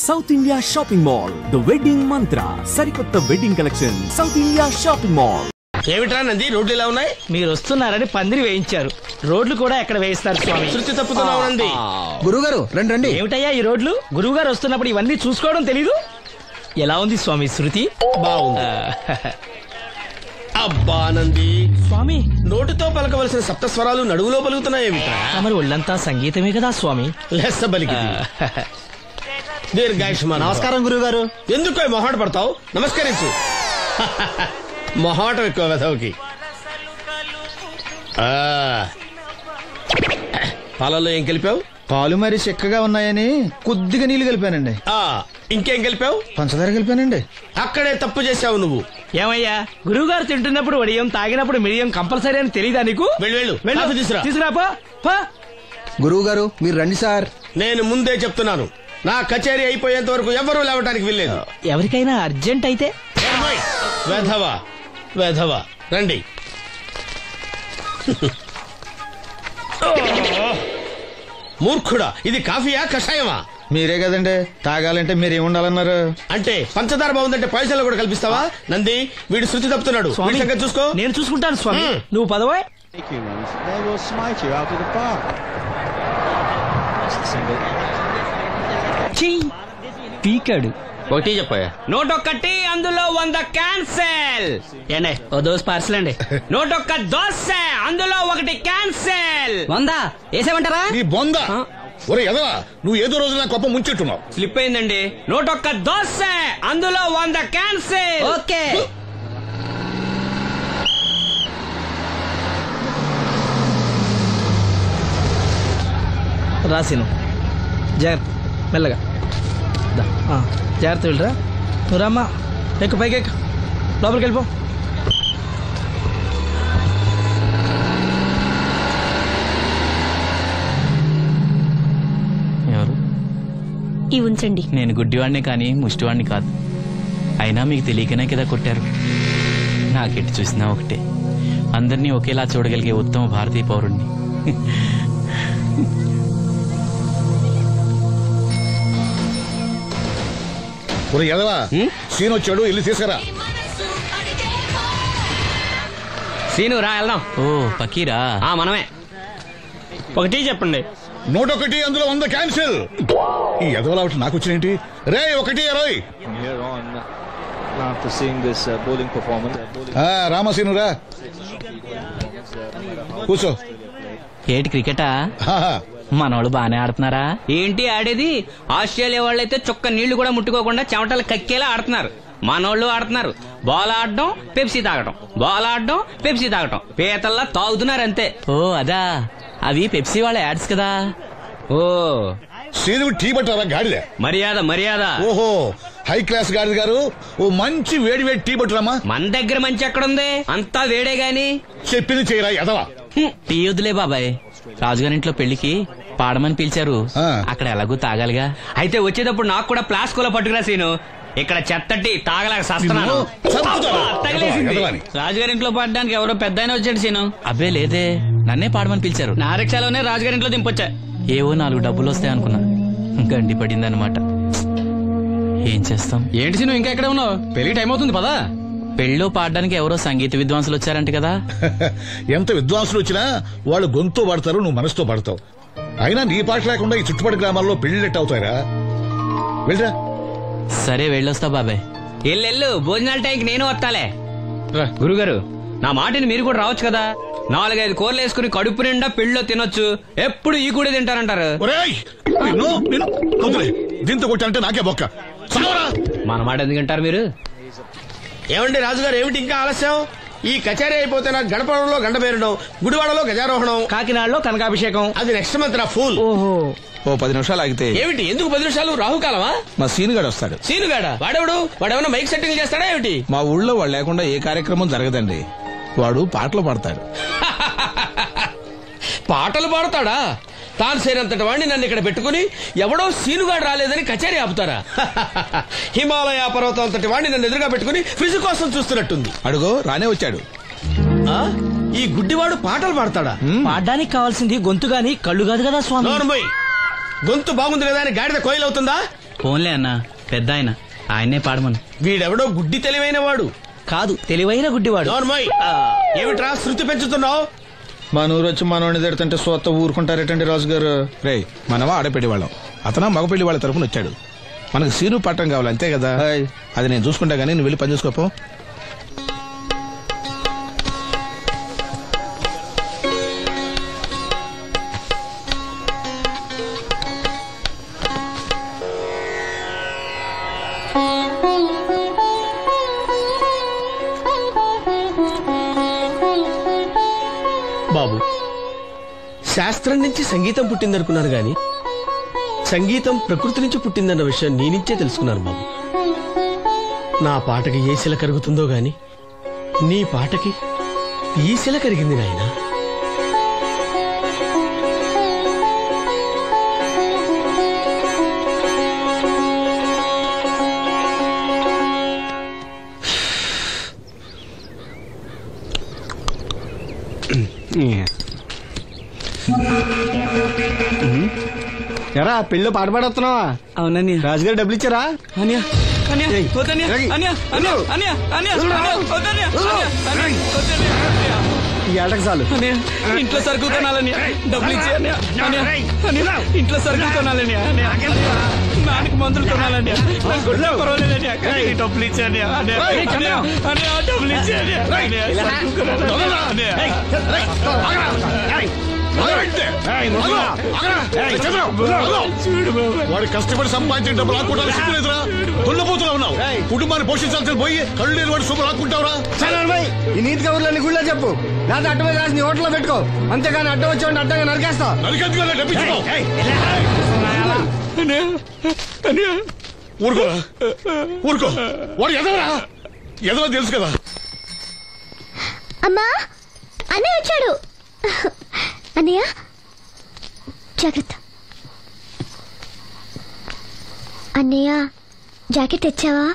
South India shopping mall the wedding మంత్ర సరికొత్త wedding collection south India shopping mall. ఏమిట్రా నంది, రోడ్లు ఇలా ఉన్నాయి? మీరు వస్తున్నారని పందిరి వేయించారు. రోడ్లు కూడా ఎక్కడ వేయిస్తారు స్వామి? శృతి తప్పుతున్నావు నంది. గురుగారు రండి రండి. ఏమిటయ్యా ఈ రోడ్లు? గురువు గారు వస్తున్నప్పుడు ఇవన్నీ చూసుకోవడం తెలీదు? ఎలా ఉంది స్వామి శృతి? బాగుంది. అబ్బా నంది, స్వామి నోటితో పలకవలసిన సప్తస్వరాలు నడువులో పలుకుతున్నాయేమిట్రా? మరి ఒళ్ళంతా సంగీతమే కదా స్వామి. లెస్స బలికి దీర్ఘాయుష్మాన్. నమస్కారం గురుగారు. ఎందుకు మొహాట పడతావు? నమస్కరించు. మొహాటం ఎక్కువ వెధవుకి. పాలల్లో ఏం కలిపావు? పాలు మరి చిక్కగా ఉన్నాయని కొద్దిగా నీళ్లు కలిపానండి. ఇంకేం కలిపావు? పంచదార కలిపానండి. అక్కడే తప్పు చేసావు నువ్వు. ఏమయ్యా, గురువు గారు తింటున్నప్పుడు వడియం, తాగినప్పుడు మిడియం కంపల్సరీ అని తెలీదా నీకు? వెళ్ళు వెళ్ళు, తీసుకురాపో. గురువు గారు మీరు రండి సార్. నేను ముందే చెప్తున్నాను, నా కచేరీ అయిపోయేంత వరకు ఎవరూ లేవటానికి వెళ్ళలేదు. ఎవరికైనా అర్జెంట్ అయితే వెధవా వెధవా రండి. మూర్ఖుడా, ఇది కాఫీయా కషాయమా? మీరే కదండి తాగాలంటే మీరేముండాలన్నారు? అంటే పంచదార బాగుందంటే పైసలు కూడా కల్పిస్తావా? నంది, వీడు శృతి తప్పుతున్నాడు. చూసుకో. నేను చూసుకుంటాను స్వామి, నువ్వు పదవా. పీకాడు. ఒకటి చెప్పాయా? నోటొక్కటి అందులో 100 క్యాన్సెల్. ఏండే ఓ దోస్ పార్సల్ అండి. నోటొక్క దోశ అందులో 1 క్యాన్సెల్. 100 వేసేమంటారా? నీ బొంద. ఒరే ఎదవా, నువ్వు ఏదో రోజు నా గొప్ప ముంచెట్టున్నావు. స్లిప్ అయిందండి. నోటొక్క దోశ అందులో 100 క్యాన్సెల్. ఓకే. రాసిను జాగ్రత్త, మెల్లగా జాగ్రత్త వెళ్ళరా. నువ్వు రామ్మా, ఎక్కు పైకి ఎక్కు, లోపలికి వెళ్ళిపో. ఎవరు? ఇవి ఉంచండి. నేను గుడ్డివాడినే కానీ ముష్టివాడిని కాదు. అయినా మీకు తెలియకనే కదా కొట్టారు. నాకెట్టి చూసినా ఒకటే, అందరినీ ఒకేలా చూడగలిగే ఉత్తమ భారతీయ పౌరుణ్ణి. ఒరే ఎదవా, సీన్ వచ్చాడు, ఇల్లు తీసుకురా. సీను రా వెళ్దాం. ఓ పకీరా, మనమే. ఒకటి చెప్పండి. 101 అందులో 100 క్యాన్సిల్. ఈ ఎదవలా ఒకటి నాకు వచ్చినేంటి? రే 1-20. రామసీను రా, కూర్చో. ఏటి క్రికెటా? మనోళ్ళు బానే ఆడుతున్నారా? ఏంటి ఆడేది? ఆస్ట్రేలియా వాళ్ళైతే చుక్క నీళ్లు కూడా ముట్టుకోకుండా చెమటలు కక్కేలా ఆడుతున్నారు. మనోళ్ళు ఆడుతున్నారు బాల్ ఆడడం, పెప్సీ తాగడం, బాల్ ఆడడం, పెప్సీ తాగడం, పీతల్లా తాగుతున్నారు అంతే. ఓ అదా, అవి పెప్సీ వాళ్ళ యాడ్స్ కదా. ఓ సీను టీ పట్టారా గాడిద? మర్యాద మర్యాద. ఓహో, హై క్లాస్ గాడిద గారు, ఓ మంచి వేడి వేడి టీ పట్టురామా. మన దగ్గర మంచి ఎక్కడుంది, అంతా వేడే గాని. చెప్పింది చేయరా ఎదవా. టీ వద్దులే బాబాయ్, రాజుగారింట్లో పెళ్లికి పాడమని పిలిచారు, అక్కడ ఎలాగూ తాగాలిగా. అయితే వచ్చేటప్పుడు నాకు కూడా ప్లాస్కోలో పట్టుకురా సీను. ఇక్కడ చెత్తటి తాగలేక సస్తున్నాను. రాజుగారింట్లో పడడానికి ఎవరో పెద్ద వచ్చాడు సీను. అబ్బే లేదే, నన్నే పాడమని పిలిచారు. నా రిక్షాలోనే రాజుగారింట్లో దింపొచ్చా. ఏవో 4 డబ్బులు వస్తాయి అనుకున్నా, గండి పడిందనమాట. ఏం చేస్తాం? ఏంటి సీను ఇంకా ఎక్కడ ఉన్నావు? పెళ్లి టైం అవుతుంది పదా. పెళ్ళిలో పాడడానికి ఎవరో సంగీత విద్వాంసులు వచ్చారంట కదా. ఎంత విద్వాంసులు వచ్చినా వాళ్ళు గొంతు పడతారు, నువ్వు మనసుతో పడతావు. అయినా నీ పాట లేకుండా ఈ చుట్టుపక్కల గ్రామాల్లో పెళ్లిళ్ళెట్ అవుతాయిరా. వెళ్ళరా. సరే వెళ్ళొస్తా బాబాయ్. ఎల్లెళ్ళు, భోజనాల టైంకి నేను వస్తాలే. గురుగారు, నా మాటిని మీరు కూడా రావచ్చు కదా. 4-5 కూరలు వేసుకుని కడుపు నిండా పెళ్ళిలో తినొచ్చు. ఎప్పుడు ఈ కూడా తింటారంటారు. దీంతో కొట్టాలంటే నాకే బొక్క. మన మాట ఎందుకు తింటారు మీరు? ఏమండి రాజుగారు, ఏమిటి ఇంకా ఆలస్యం? ఈ కచేరీ అయిపోతే నాకు గణపవరంలో గండ పేరడం, గుడివాడలో గజారోహణం, కాకినాడలో కనకాభిషేకం. అది నెక్స్ట్ మంత్ రా ఫూల్. ఓ 10 నిమిషాలు ఆగితే. ఏమిటి, ఎందుకు 10 నిమిషాలు? రాహుకాలమా? మా సీనుగాడు వస్తాడు. సీనుగాడా? వాడేమన్నా మైక్ సెట్టింగ్ చేస్తాడా ఏమిటి? మా ఊళ్ళో వాడు లేకుండా ఏ కార్యక్రమం జరగదండి. వాడు పాటలు పాడతాడు. పాటలు పాడతాడా? తాను సేనంతటి వాడిని నన్ను ఇక్కడ పెట్టుకుని ఎవడో సీనుగాడు రాలేదని కచేరీ ఆపుతారా? హిమాలయ పర్వతం అంతటి వాడిని నన్ను ఎదురుగా పెట్టుకుని ఫ్రిజ్ కోసం చూస్తున్నట్టుంది. అడుగో రానే వచ్చాడు. ఈ గుడ్డివాడు పాటలు పాడతాడా? పాడడానికి కావాల్సింది గొంతు గాని కళ్ళు కాదు కదా స్వామి. గొంతు బాగుంది కదా అని గాడిద కోయిలవుతుందా? ఫోన్లే అన్న పెద్ద ఆయన్నే పాడమను. వీడెవడో గుడ్డి తెలివైన వాడు కాదు, తెలివైన గుడ్డివాడు. నోర్మోయ్. ఏమిట్రా శృతి పెంచుతున్నావు? మన ఊరు వచ్చి మనోడిని తిడుతుంటే సొత్త ఊరుకుంటారేటండి రాజు గారు. రే మనమా ఆడపెళ్లి వాళ్ళం, అతను మగపెళ్లి వాళ్ళ తరఫున వచ్చాడు. మనకు సీను పట్టం కావాలి అంతే కదా. అది నేను చూసుకుంటా గానీ నువ్వు వెళ్ళి పని చూసుకోపో. బాబు, శాస్త్రం నుంచి సంగీతం పుట్టిందనుకున్నారు గాని సంగీతం ప్రకృతి నుంచి పుట్టిందన్న విషయం నీ నుంచే తెలుసుకున్నాను బాబు. నా పాటకి ఏ శిల కరుగుతుందో గాని నీ పాటకి ఈ శిల కరిగింది నాయనా. ఎరా పెళ్ళి పాట పాడుతున్నావా? అవునని రాజుగారు డబ్బులు ఇచ్చారా? ఈ ఏటకు చాలు. ఇంట్లో సరుకులు కొనాలని డబ్బులు ఇచ్చి ఇంట్లో సరుకులు కొనాలని నాన్నకి మందులు కొనాలని డబ్బులు ఇచ్చాను డబ్బులు ఇచ్చాను. వాడు కష్టపడి సంపాదించిన డబ్బులు ఆకుంటారు సిగ్గులేదురా? దున్నపోతున్నా ఉన్నావు. కుటుంబాన్ని పోషించాల్సిన పోయి కళ్ళు లేని వాడు శుభ్రం ఆకుంటావురా? ఈ నీతి కబుర్లన్నీ గుళ్ళో చెప్పు, లేదా అడ్డ మీద రాసి నీ హోటల్లో పెట్టుకో. అంతేగాని అడ్డం వచ్చి అడ్డంగా నరికేస్తా. నరికెందుకు డబ్బిచ్చుకో. ఊరుకోరా, ఊరుకో. వాడు ఎదవరా? ఎదవ తెలుసు కదా. అమ్మా, అన్నయ్య వచ్చాడు. అన్నయ్య జాగ్రత్త. అన్నయ్య జాకెట్ తెచ్చావా?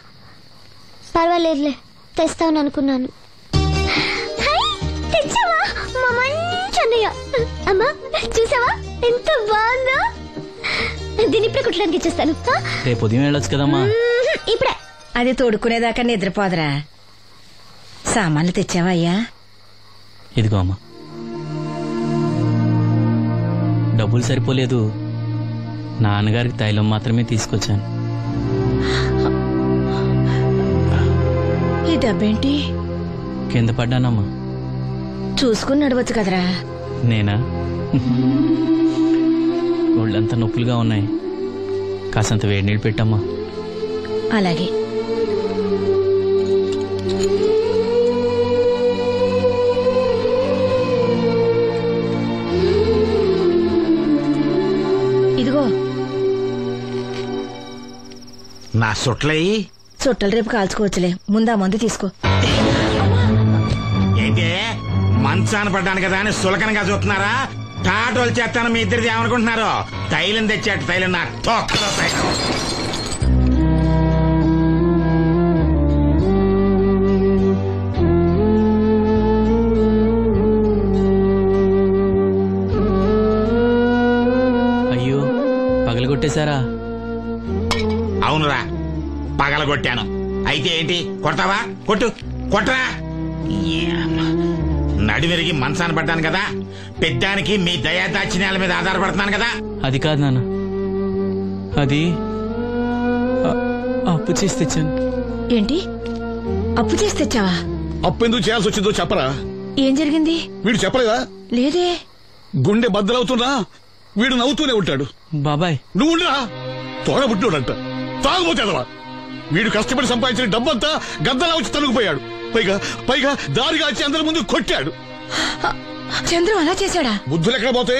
పర్వాలేదులే, తెస్తావని అనుకున్నాను. తెచ్చావా? మా మంచి అన్నయ్య. అమ్మా చూసావా ఎంత బాగుందో? దీన్ని ఇప్పుడే కుట్టడానికి ఇచ్చేస్తాను. రేపు ఉదయం వెళ్ళొచ్చు కదమ్మా. ఇప్పుడే. అది తోడుకునేదాకా నిద్రపోదరా. సామాన్లు తెచ్చావా అయ్యా? ఇదిగో అమ్మా. డబ్బులు సరిపోలేదు, నాన్నగారికి తైలం మాత్రమే తీసుకొచ్చాను. ఈ డబ్బేంటి? కింద పడ్డానమ్మా. చూసుకుని నడవచ్చు కదరా. నేనా? ఒళ్ళంతా నొప్పులుగా ఉన్నాయి, కాసంత వేడి నీళ్ళు పెట్టమ్మా. అలాగే. ఇదిగో నా సొట్లయి చుట్టలు రేపు కాల్చుకోవచ్చులే, ముందా మందు తీసుకో. ఏంటి మంచాన పడ్డాను కదా అని సులకనగా చూస్తున్నారా? టాటోలు చేస్తాను మీ ఇద్దరిది ఏమనుకుంటున్నారు? తైలం తెచ్చాడు, తైలం నా తొక్కలో తైలం. అయ్యో, పగలగొట్టేశారా? అవునురా, పగలగొట్టాను. అయితే ఏంటి, కొడతావా? కొట్టు, కొట్టరా. నడివిరిగి మంచాన పడ్డాను కదా, పెద్దానికి మీ దయాదాక్షిణ్యాల మీద ఆధారపడుతున్నాను కదా. అది కాదు నాన్న, అది అప్పు చేసి తెచ్చాను. ఏంటి అప్పు చేసి తెచ్చావా? అప్పు ఎందుకు చేయాల్సి వచ్చిందో చెప్పరా? ఏం జరిగింది? వీడు చెప్పలేదా? లేదే. గుండె బద్దలవుతున్నా వీడు నవ్వుతూనే ఉంటాడు. బాబాయ్ నువ్వు ఉండరా, తోడబుట్టినోడంట, తాగుపోతేదవా. వీడు కష్టపడి సంపాదించిన డబ్బంతా గద్దలా వచ్చి తనుకుపోయాడు. పైగా పైగా దారిగా వచ్చి అందరి ముందు కొట్టాడు. చంద్రం అలా చేశాడా? బుద్ధులు ఎక్కడ పోతే,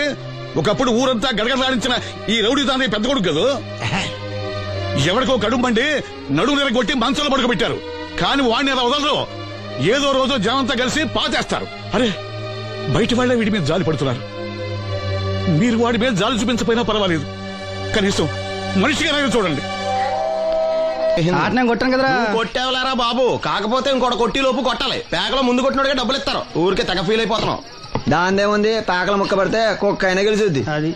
ఒకప్పుడు ఊరంతా గడగడలాడించిన ఈ రౌడీ దాని పెద్ద కొడుకు కదా. ఎవరికో కడుంబండి నడుము నిరగొట్టి మంచంలో పడుకోబెట్టారు. కాని వాడిని అలా వదలరు. ఏదో రోజు జనంతా కలిసి పాతేస్తారు. అరే, బయట వాళ్లే వీడి మీద జాలి పడుతున్నారు. మీరు వాడి మీద జాలి చూపించపోయినా పర్వాలేదు, కనీసం మనిషిగా చూడండి. ఆటనే కొట్టాను కదరా. కొట్టేవలేరా బాబు, కాకపోతే ఇంకోటి కొట్టి లోపు కొట్టాలి. పేకలో ముందు కొట్టినోడిగా డబ్బులు ఇస్తారు. ఊరికే తెగ ఫీల్ అయిపోతున్నావు. దాందేముంది, పేకల ముక్క పడితే కుక్క అయినా గెలిచుద్ది. అది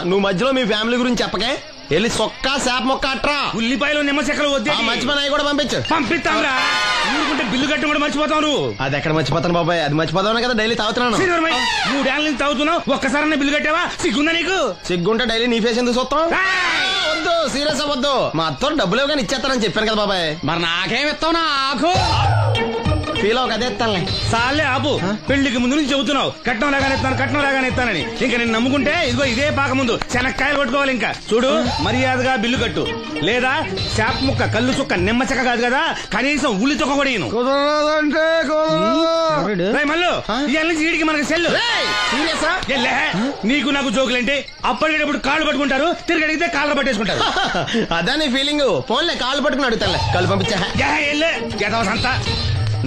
నువ్వు మధ్యలో మీ ఫ్యామిలీ గురించి చెప్పకే. వెళ్ళి సొక్కా చేప మొక్క అట్రా. ఉల్లిపాయలు నిమ్మ చెక్కలు వద్దే. మంచి పని అవి కూడా పంపించు. పంపిస్తాంరా. ఊరుకుంటే బిల్లు కట్టి కూడా మర్చిపోతావు నువ్వు. అది ఎక్కడ మర్చిపోతాను బాబాయ్, అది మర్చిపోతావు కదా డైలీ తాగుతున్నాను. 3 ఏళ్ళ నుంచి తాగుతున్నావు, ఒక్కసారి బిల్లు కట్టావా? సిగ్గుందా నీకు? సిగ్గుంటే డైలీ నీ ఫేస్ ఎందుకు చూస్తాం? వద్దు, సీరియస్ అవ్వద్దు. మా అత్తో డబ్బులు ఇవ్వగానే ఇచ్చేస్తానని చెప్పాను కదా బాబాయ్. మరి నాకేం ఇస్తావు? నాకు ఫీల్ అవ్వక అదే ఇస్తానులే. సాలే ఆపు. పెళ్లికి ముందు నుంచి చెబుతున్నావు కట్నం లాగానే ఇస్తానని. ఇంకా నేను నమ్ముకుంటే ఇదిగో ఇదే పాక ముందు శనక్కాయలు కొట్టుకోవాలి. ఇంకా చూడు, మర్యాదగా బిల్లు కట్టు, లేదా చేప ముక్క, కళ్ళు చుక్క, నిమ్మ చెక్క కాదు కదా, కనీసం ఉల్లి చుక్క కూడా ఇయ్యను. మళ్ళీ ఇవాళ నుంచి వీడికి మనకి సెల్లు. నీకు నాకు జోకులేంటి? అప్పటికేటప్పుడు కాళ్ళు పట్టుకుంటారు, తిరిగి అడిగితే కాళ్ళు పట్టేసుకుంటారు. అదే నీ ఫీలింగ్. ఫోన్లే కాళ్ళు పట్టుకుని అడుగుతానులే. కళ్ళు పంపించా.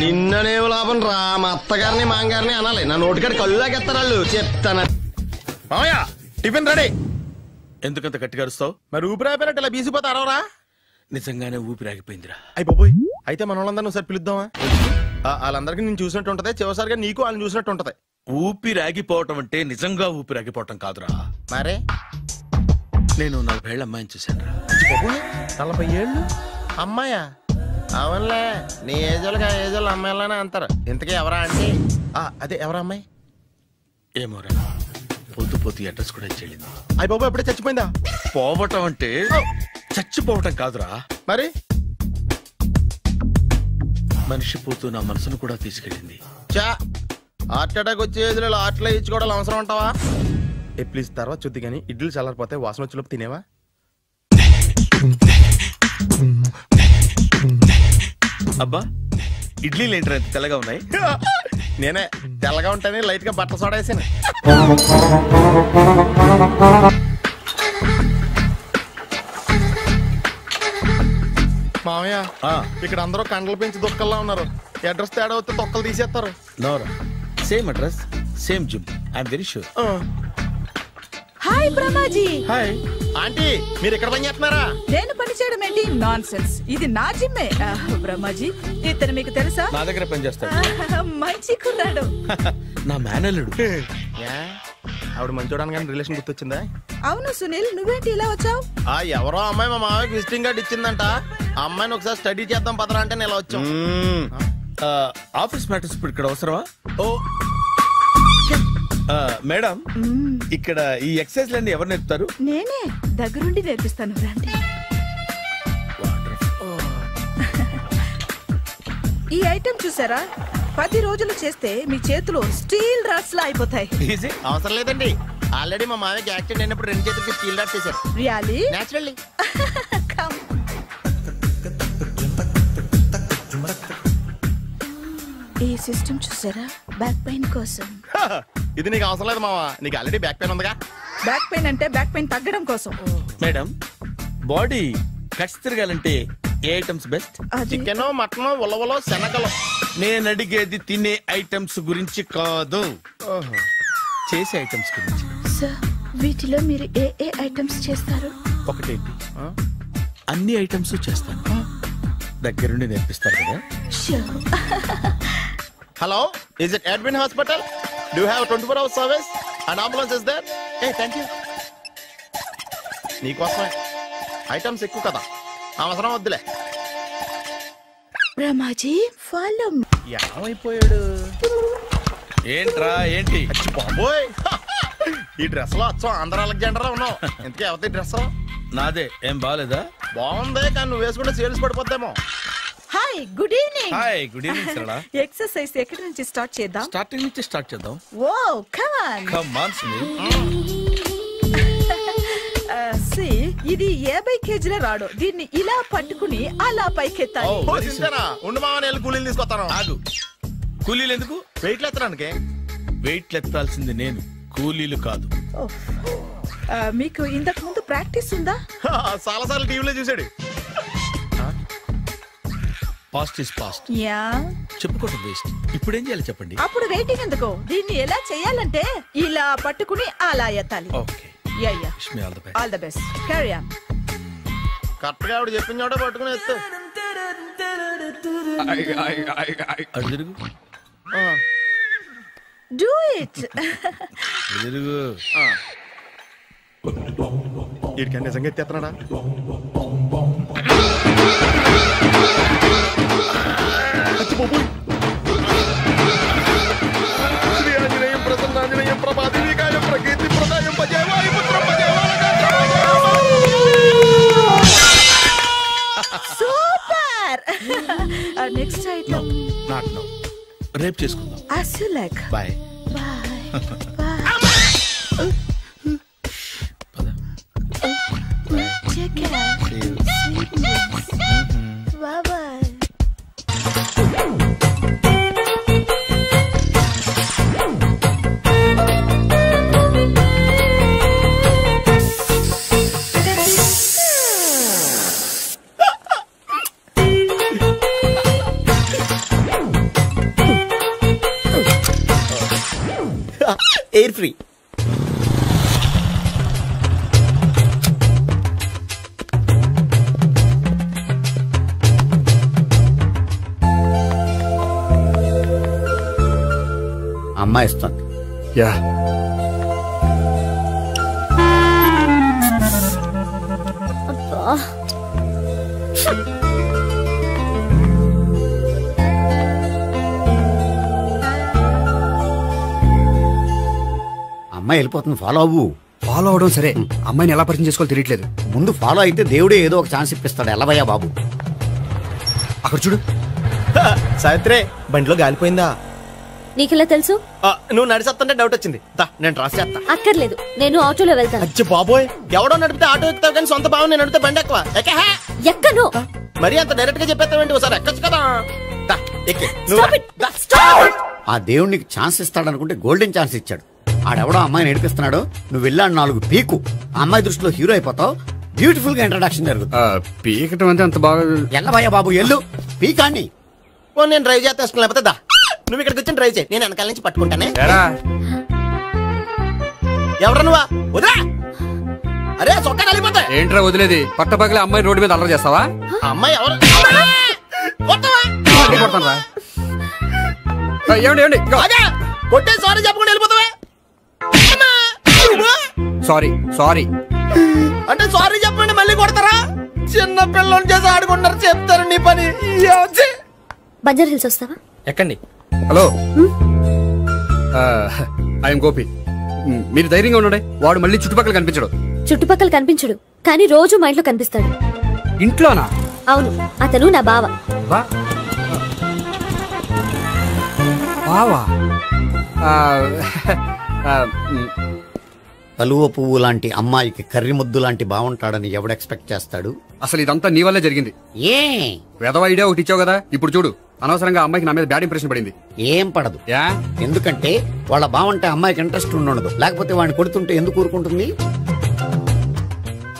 నిన్ననేం లాభం రా, మా అత్తగారిని మాంగారిని అనాలి. నా నోటికాడ కళ్ళు లాగేస్తారు వాళ్ళు. చెప్తాను. Tiffin ready. ఎందుకంత గట్టిగా అరుస్తావు? మరి ఊపిరాయిపోయినట్టు ఇలా బీసిపోతారా? నిజంగానే ఊపిరాగిపోయిందిరా. అయిపోయి అయితే మన వాళ్ళందరినీ ఒకసారి పిలుద్దామా? వాళ్ళందరికీ నేను చూసినట్టు ఉంటది, చివరిసారిగా నీకు వాళ్ళని చూసినట్టు ఉంటది. ఊపిరాగిపోవటం అంటే నిజంగా ఊపిరాగిపోవటం కాదురా. మరే నేను 40 ఏళ్ల అమ్మాయిని చూశాను రా. 40 ఏళ్ళు అమ్మాయా? అవునులే, నీ ఏజోళ్ళకి ఆ ఏజోళ్ళు అమ్మాయిలానే అంటారు. ఇంతకీ ఎవరా అంటే? అదే ఎవరా అమ్మాయి? ఏమోరా, పొద్దు అడ్రస్ కూడా ఇచ్చేళ్ళింది. అయ్య బాబు ఎప్పుడే చచ్చిపోయిందా? పోవటం అంటే చచ్చిపోవటం కాదురా, మరి మనిషి పోతూ నా మనసును కూడా తీసుకెళ్ళింది. చా, హార్ట్ అటాక్ వచ్చే ఏజ్లో హార్ట్లో ఇచ్చుకోవడం అవసరం ఉంటావా? ప్లీజ్ తర్వాత చూద్ది కానీ ఇడ్లీ చల్లారిపోతే వాసన వచ్చేలోపు తినేవా? అబ్బా, ఇడ్లీలు ఏంట్రా ఎంత తెల్లగా ఉన్నాయి? నేనే తెల్లగా ఉంటానే లైట్ గా బట్టలు సోడా వేసాను. మామయ్య, ఇక్కడ అందరూ కండలు పెంచి దుక్కల్లా ఉన్నారు. అడ్రస్ తేడా వస్తే తొక్కలు తీసేస్తారు. Nora, same address, same gym. I'm very sure. Hi Brahmaji. Hi aunty, మీరు ఇక్కడ పని చేస్తున్నారా? నేను పని చేయడం ఏంటి? Nonsense. ఇది నా జిమ్మే. బ్రహ్మాజీ, ఇతను మీకు తెలుసా? నా దగ్గర పని చేస్తాడు. మంచి కుర్రాడు. నా మేనల్లుడు. ఆవిడ మంచోడానికి కానీ రిలేషన్ గుర్తొచ్చిందా? అవును సునీల్, నువ్వేంటి ఇలా వచ్చావు? ఎవరో అమ్మాయి మా మామయ్యకి విజిటింగ్ కార్డు ఇచ్చిందంట. ఆ అమ్మాయిని ఒకసారి స్టడీ చేద్దాం పదరా అంటే నేను ఇలా వచ్చాం. ఆఫీస్ మ్యాటర్స్ ఇప్పుడు ఇక్కడ అవసరమా? ఓ మేడం, ఇక్కడ ఈ ఎక్సర్సైజ్ లన్నీ ఎవరు నేర్పుతారు? నేనే దగ్గరుండి నేర్పిస్తాను, రండి. ఈ ఐటెం చూసారా? 10 రోజులు చేస్తే మీ చేతులు స్టీల్ రాడ్స్ లా అయిపోతాయి. అవసరం లేదండి, ఆల్రెడీ మా మామయ్యకి యాక్సిడెంట్ అయినప్పుడు 2 చేతులకి స్టీల్ రాడ్స్ చేశారు. రియల్లీ? నేచురల్లీ. ఈ సిస్టమ్ చూసారా? బ్యాక్ పెయిన్ కోసం. ఇది నీకు అవసరం లేదు మావా, నీకు ఆల్రెడీ బ్యాక్ పెయిన్ ఉందిగా. బ్యాక్ పెయిన్ అంటే బ్యాక్ పెయిన్ తగ్గడం కోసం. మేడం, బాడీ కట్స్ తిరగాలంటే ఏ ఐటమ్స్ బెస్ట్? చికెన్, మటన్, ఉలవలో, శనగలు. నేను అడిగేది తినే ఐటమ్స్ గురించి కాదు, చేసే ఐటమ్స్ గురించి. సార్, వీటిలో మీరు ఏ ఐటమ్స్ చేస్తారు? ఒకటేంటి, అన్ని ఐటమ్స్ చేస్తాను. దగ్గరుండి నేర్పిస్తారు కదా. Hello, is it admin hospital? Do you have 24 hours service and ambulance is there? Thank you. నీకోసమే. ఐటమ్స్ ఎక్కువ కదా, అవసరం వద్దులే. రమాజీ, ఫాలో. ఏమైపోయాడు? ఏంట్రా ఏంటి? బాబోయ్, ఈ డ్రెస్ లో వచ్చాం ఆంధ్ర అలెగ్జాండర్ ఉన్నావు. ఇంతకీ ఎవరి డ్రెస్? నాదే. ఏం బాగాలేదా? బాగుంది, కానీ నువ్వు వేసుకుంటే సేల్స్ పడిపోద్దేమో. Hi, good evening. Hi, good evening Sarala. Exercise ఎక్కడి నుంచి స్టార్ట్ చేద్దాం? స్టార్టింగ్ నుంచి స్టార్ట్ చేద్దాం. Oh, come on. Come on Sunil. ఇది 50 కేజీల రాడు. దీన్ని ఇలా పట్టుకుని అలా పైకెత్తాలి. ఉండు మామ, నేను కూలీలు తీసుకొస్తాను. ఆగు, కూలీలు ఎందుకు? వెయిట్లు ఎత్తడానికి. వెయిట్లు ఎత్తాల్సింది నేను, కూలీలు కాదు. మీకు ఇంతకు ముందు ప్రాక్టీస్ ఉందా? చాలా సార్లు టీవీలో చూసాడు. Past is past. యా, చెప్పుకోవడం వేస్ట్. ఇప్పుడు ఏం చేయాలి చెప్పండి. అప్పుడు వెయిటింగ్ ఎందుకు? దీన్ని ఎలా చేయాలంటే ఇలా పట్టుకుని అలా ఎత్తాలి. Okay, yeah yeah, all the best. Carry on. Correct గా ఆవిడ చెప్పిన చోట పట్టుకుని ఎత్తు. అటు తిరుగు. Do it. తిరుగు. వీడికి నిజంగా ఎత్తేస్తున్నాడా? శ్రీ ఆంజనేయం ప్రసన్నాంజనేయం ప్రభాదివికాయం ప్రకీర్తి ప్రదాయం భజే వాయుపుత్రం భజే super. Next item not no, రేపు చేసుకుందాం. as you like. Bye. Take care. Bye bye. Air free. అమ్మాయి ఇస్తుంది. యా అమ్మాయి వెళ్ళిపోతుంది, ఫాలో అవ్వు. ఫాలో అవడం సరే, అమ్మాయిని ఎలా పరిచయం చేసుకోవాలో తెలియట్లేదు. ముందు ఫాలో అయితే దేవుడే ఏదో ఒక ఛాన్స్ ఇప్పిస్తాడు. ఎల్లవయ్యా బాబు. అక్కడ చూడు. సావిత్రి, బండిలో గాలిపోయిందా? నీకెలా తెలుసు? నువ్వు నడిచేస్తుంటే డౌట్ వచ్చింది. నేను డ్రాస్ చేస్తా. అక్కర్లేదు, నేను ఆటోలో వెళ్తాను. అచ్చి బాబోయ్, ఎవడో నడిపితే ఆటో ఎక్కుతావు కానీ సొంత భావం నేను నడిపితే బండి ఎక్కువ. ఎక్కను. మరి అంత డైరెక్ట్ గా చెప్పేస్తావేంటి? ఒకసారి ఎక్కచ్చు కదా. ఆ దేవుడికి ఛాన్స్ ఇస్తాడనుకుంటే గోల్డెన్ ఛాన్స్ ఇచ్చాడు. ఆడెవడో అమ్మాయిని నడిపిస్తున్నాడు, నువ్వు వెళ్ళాడు 4 పీకు. ఆ అమ్మాయి దృష్టిలో హీరో అయిపోతావు. బ్యూటిఫుల్ గా ఇంట్రడక్షన్ జరుగుతుంది. పీకటం అంటే అంత బాగా ఎల్లవయ్యా బాబు, ఎల్లు పీకాన్ని. నేను డ్రైవ్ చేస్తాను, లేకపోతే దా నువ్వు ఇక్కడికి వచ్చి డ్రైవ్ చేయి, నేను వెనకాల నుంచి పట్టుకుంటానే. ఎవరు నువ్వా? వదిలే. అరే చొక్కా కలిపోతా. ఏంట్రా వదిలేది? పట్టపగలే అమ్మాయి రోడ్డు మీద అల్లరి చేస్తావా? అమ్మాయి ఎవరు? కొట్టే సారీ చెప్పకుండా వెళ్ళిపోతావా? సారీ సారీ అంటే సారీ చెప్పండి మళ్ళీ కొడతారా? చిన్న పిల్లలు చేసి ఆడుకుంటారు, చెప్తారు నీ పని. బంజారా హిల్స్ వస్తావా? ఎక్కండి. Hello, I'm Gopi. మీరు ధైర్యంగా ఉండండి. వాడు మళ్ళీ చుట్టుపక్కల కనిపించడు. చుట్టుపక్కల కనిపించడు, కానీ రోజు మా ఇంట్లో కనిపిస్తాడు. ఇంట్లోనా? అవును, అతను నా బావ. బావా? కలువ పువ్వు లాంటి అమ్మాయికి కర్రి ముద్దు లాంటి బాగుంటాడని ఎవడు ఎక్స్పెక్ట్ చేస్తాడు? అసలు ఇదంతా నీ వల్లే జరిగింది. ఏ వెధవ ఐడియా ఒకటి ఇచ్చావు కదా, ఇప్పుడు చూడు. అనవసరంగా అమ్మాయికి నా మీద బ్యాడ్ ఇంప్రెషన్ పడింది. ఏం పడదు. ఎందుకంటే వాళ్ళ బాగుంటే అమ్మాయికి ఇంట్రెస్ట్ ఉండదు. లేకపోతే వాడిని కొడుతుంటే ఎందుకు ఊరుకుంటుంది?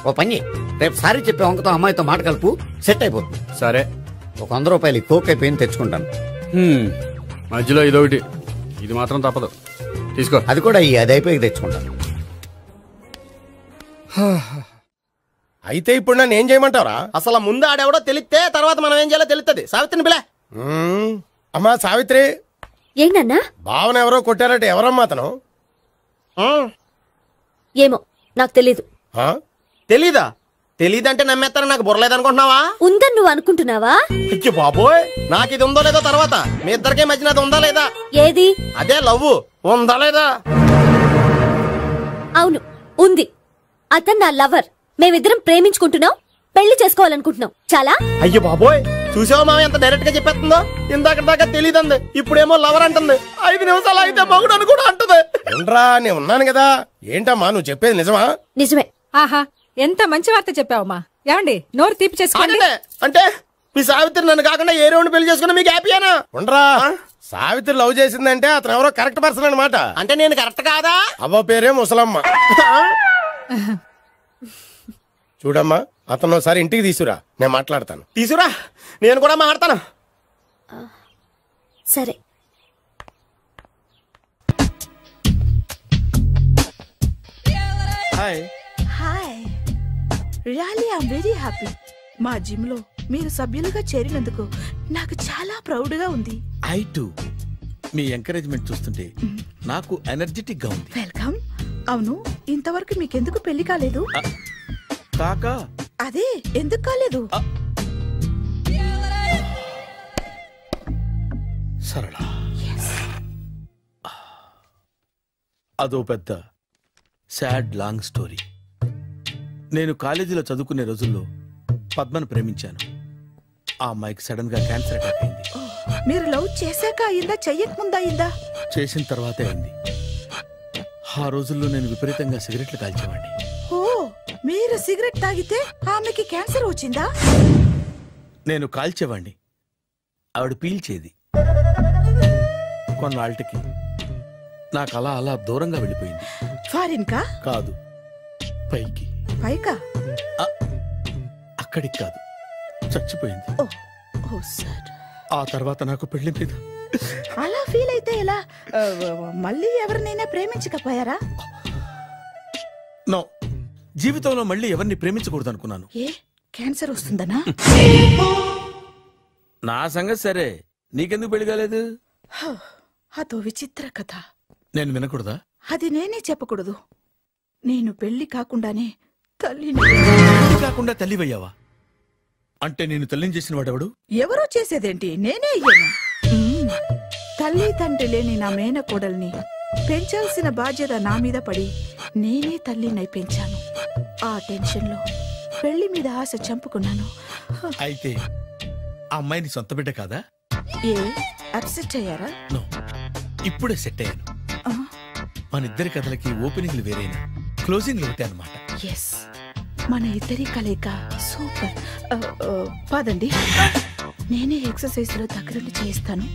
ఓ పని, రేపు సారీ చెప్పే వంకతో అమ్మాయితో మాట కలుపు, సెట్ అయిపోతుంది. సరే, ఒక 100 రూపాయలు కోక్ అయిపోయింది, తెచ్చుకుంటాను. మధ్యలో ఇదొకటి, ఇది మాత్రం తప్పదు. తీసుకో. అది కూడా అది అయిపోయి తెచ్చుకుంటాను. అయితే ఇప్పుడు నన్ను ఏం చేయమంటారా? అసలు ముందు ఆడెవడో తెలిస్తే తర్వాత మనం ఏం చేయాలో తెలుస్తుంది. సావిత్రిని పిల్ల. అమ్మా సావిత్రి. ఏంటన్నా? భావన ఎవరో కొట్టారట. ఎవరమ్మా అతను? ఏమో నాకు తెలీదు. తెలీదా? తెలీదంటే నమ్మేస్తారని నాకు బుర్రలేదనుకుంటున్నావా? ఉందని నువ్వు అనుకుంటున్నావా? బాబోయ్, నాకు ఇది ఉందో లేదో తర్వాత. మీ ఇద్దరికే మధ్యన అది ఉందా లేదా? ఏది? అదే లవ్ ఉందా లేదా? అవును, ఉంది. అతను నా లవర్. మేమిద్దరం ప్రేమించుకుంటున్నాం, పెళ్లి చేసుకోవాలనుకుంటున్నాం. చాలా. అయ్యో బాబోయ్, చూసావా మామ ఎంత డైరెక్ట్ గా చెప్పేస్తుందో? ఇందాక దాకా తెలియదండి, ఇప్పుడేమో లవర్ అంటుంది. 5 నిమిషాలు అయితే మగుడు అని కూడా అంటుంది. ఏంట్రా, నేను ఉన్నాను కదా. ఏంటమ్మా నువ్వు చెప్పేది నిజమా? నిజమే. ఆహా, ఎంత మంచి వార్త చెప్పావమ్మా. ఏమండి, నోరు తీపి చేసుకోండి. అంటే మీ సావిత్రి నన్ను కాకుండా ఏ రౌండ్ పెళ్లి చేసుకున్నా మీకు హ్యాపీయేనా? ఉండరా, సావిత్రి లవ్ చేసిందంటే అతను ఎవరో కరెక్ట్ పర్సన్ అనమాట. అంటే నేను కరెక్ట్ కాదా? అవ్వ పేరే ముసలమ్మ. చూడమ్మా, అతను ఒకసారి ఇంటికి తీసుకురా, నేను మాట్లాడతాను. తీసుకురా, నేను కూడా మాట్లాడతాను. సరే. Hi. Really I am very happy. మా జిమ్ లో మీరు సభ్యులుగా చేరినందుకు నాకు చాలా ప్రౌడ్ గా ఉంది. I to. మీ ఎంకరేజ్మెంట్ చూస్తుంటే నాకు ఎనర్జెటిక్ గా ఉంది. వెల్కమ్. అవును, ఇంతవరకు మీకెందుకు పెళ్లి కాలేదు? కాకా అదే ఎందుకు కాలేదు? సరళ, అదో పెద్ద సాడ్ లాంగ్ స్టోరీ. నేను కాలేజీలో చదువుకునే రోజుల్లో పద్మను ప్రేమించాను. ఆ అమ్మాయికి సడన్ గా క్యాన్సర్ అటాక్ అయింది. మీరు లవ్ చేశాక అయిందా, చెయ్యక ముందా అయిందా? చేసిన తర్వాతే అయింది. ఆ రోజుల్లో నేను విపరీతంగా సిగరెట్లు కాల్చేవాడిని. ఓ, మీరు సిగరెట్ తాగితే ఆమెకి క్యాన్సర్ వచ్చిందా? నేను కాల్చేవాణ్ణి, ఆవిడ పీల్చేది. కొన్నాళ్ళకి నాకు అలా అలా దూరంగా వెళ్ళిపోయింది. ఫారిన్ కా? కాదు, పైకి. పైకా? అక్కడికి కాదు, చచ్చిపోయింది. ఓ సార్. ఆ తర్వాత నాకు పెళ్లి మీద. అలా ఫీల్ అయితే ఎలా? మళ్ళీ ఎవరినైనా ప్రేమించకపోయారా? నో, జీవితంలో మళ్ళీ ఎవరిని ప్రేమించకూడదు అనుకున్నాను. ఏ, క్యాన్సర్ వస్తుందనా? నా సంగతి సరే, నీకెందుకు పెళ్లి కాలేదు? అదో విచిత్ర కథ. నేను వినకూడదా? అది నేనే చెప్పకూడదు. నేను పెళ్లి కాకుండానే పెళ్లి కాకుండా తల్లివయ్యావా? అంటే నేను తల్లిని చేసిన వాడెవడు? ఎవరో చేసేదేంటి, నేనే అయ్యాను. తల్లి తండ్రి లేని నా మేనకోడల్ని పెంచాల్సిన బాధ్యత నా మీద పడి నేనే తల్లినై పెంచాను. ఆ టెన్షన్లో పెళ్లి మీద ఆశ చంపుకున్నాను. అయితే ఆ అమ్మాయిని సొంత బిడ్డ కాదా? ఏ, అప్సెట్ అయ్యారా? నో, ఇప్పుడే సెట్ అయ్యాను. మన ఇద్దరి కథలకి ఓపెనింగ్లు వేరేనా, క్లోజింగ్లు ఒకటే అన్నమాట. ఎస్, మన ఇద్దరి కలయిక సూపర్. పదండి, నేనే ఎక్సర్సైజ్ లో దగ్గరుండి చేయిస్తాను.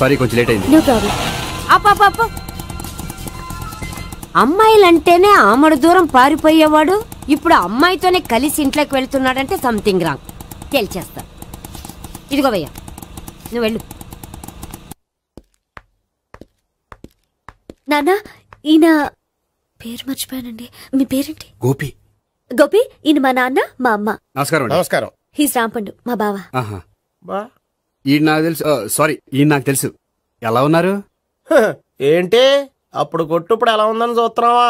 సారీ, కొంచెం లేట్ అయింది. No problem. అప్ప అమ్మాయిలంటేనే ఆమడు దూరం పారిపోయేవాడు ఇప్పుడు అమ్మాయితోనే కలిసి ఇంట్లోకి వెళ్తున్నాడంటే సంథింగ్ రాంగ్. తేల్చేస్తా. ఇదిగో భయ్యా, నువ్వు వెళ్ళు. నానా, ఈయన పేరు మర్చిపోయానండి. మీ పేరేంటి? గోపి. గోపి, ఈయన మా నాన్న, మా అమ్మ. నమస్కారం. నమస్కారం. హీస్ రాంపండు, మా బావ. ఈయన నాకు తెలుసు. సారీ, ఈయన నాకు తెలుసు. ఎలా ఉన్నారు? ఏంటి అప్పుడు కొట్టు ఇప్పుడు ఎలా ఉందని చూస్తున్నావా?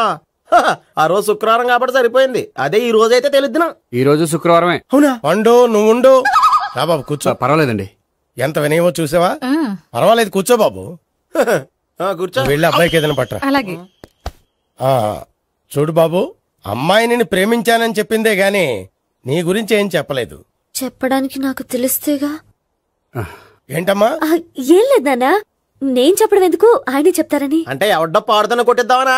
ఆ రోజు శుక్రవారం కాబట్టి సరిపోయింది. అదే ఈ రోజు అయితే తెలుద్దునా. ఈ రోజు శుక్రవారమే. అవునా? వండు, నువ్వు ఉండు. రా బాబు, కూర్చో. పర్వాలేదండి. ఎంత వినయమో చూసావా? పర్వాలేదు, కూర్చో బాబు. కూర్చో. వెళ్ళి అబ్బాయికి ఏదైనా పట్టరా. అలాగే. చూడు బాబు, అమ్మాయి నిన్ను ప్రేమించానని చెప్పిందే గాని నీ గురించి ఏం చెప్పలేదు. చెప్పడానికి నాకు తెలిస్తేగా. ఏంటమ్మా? ఏం లేదు నాన్న, నేను చెప్పడం ఎందుకు, ఆయనే చెప్తారని. అంటే ఎవడ్డో పాడుతున్న కొట్టిద్దామనా?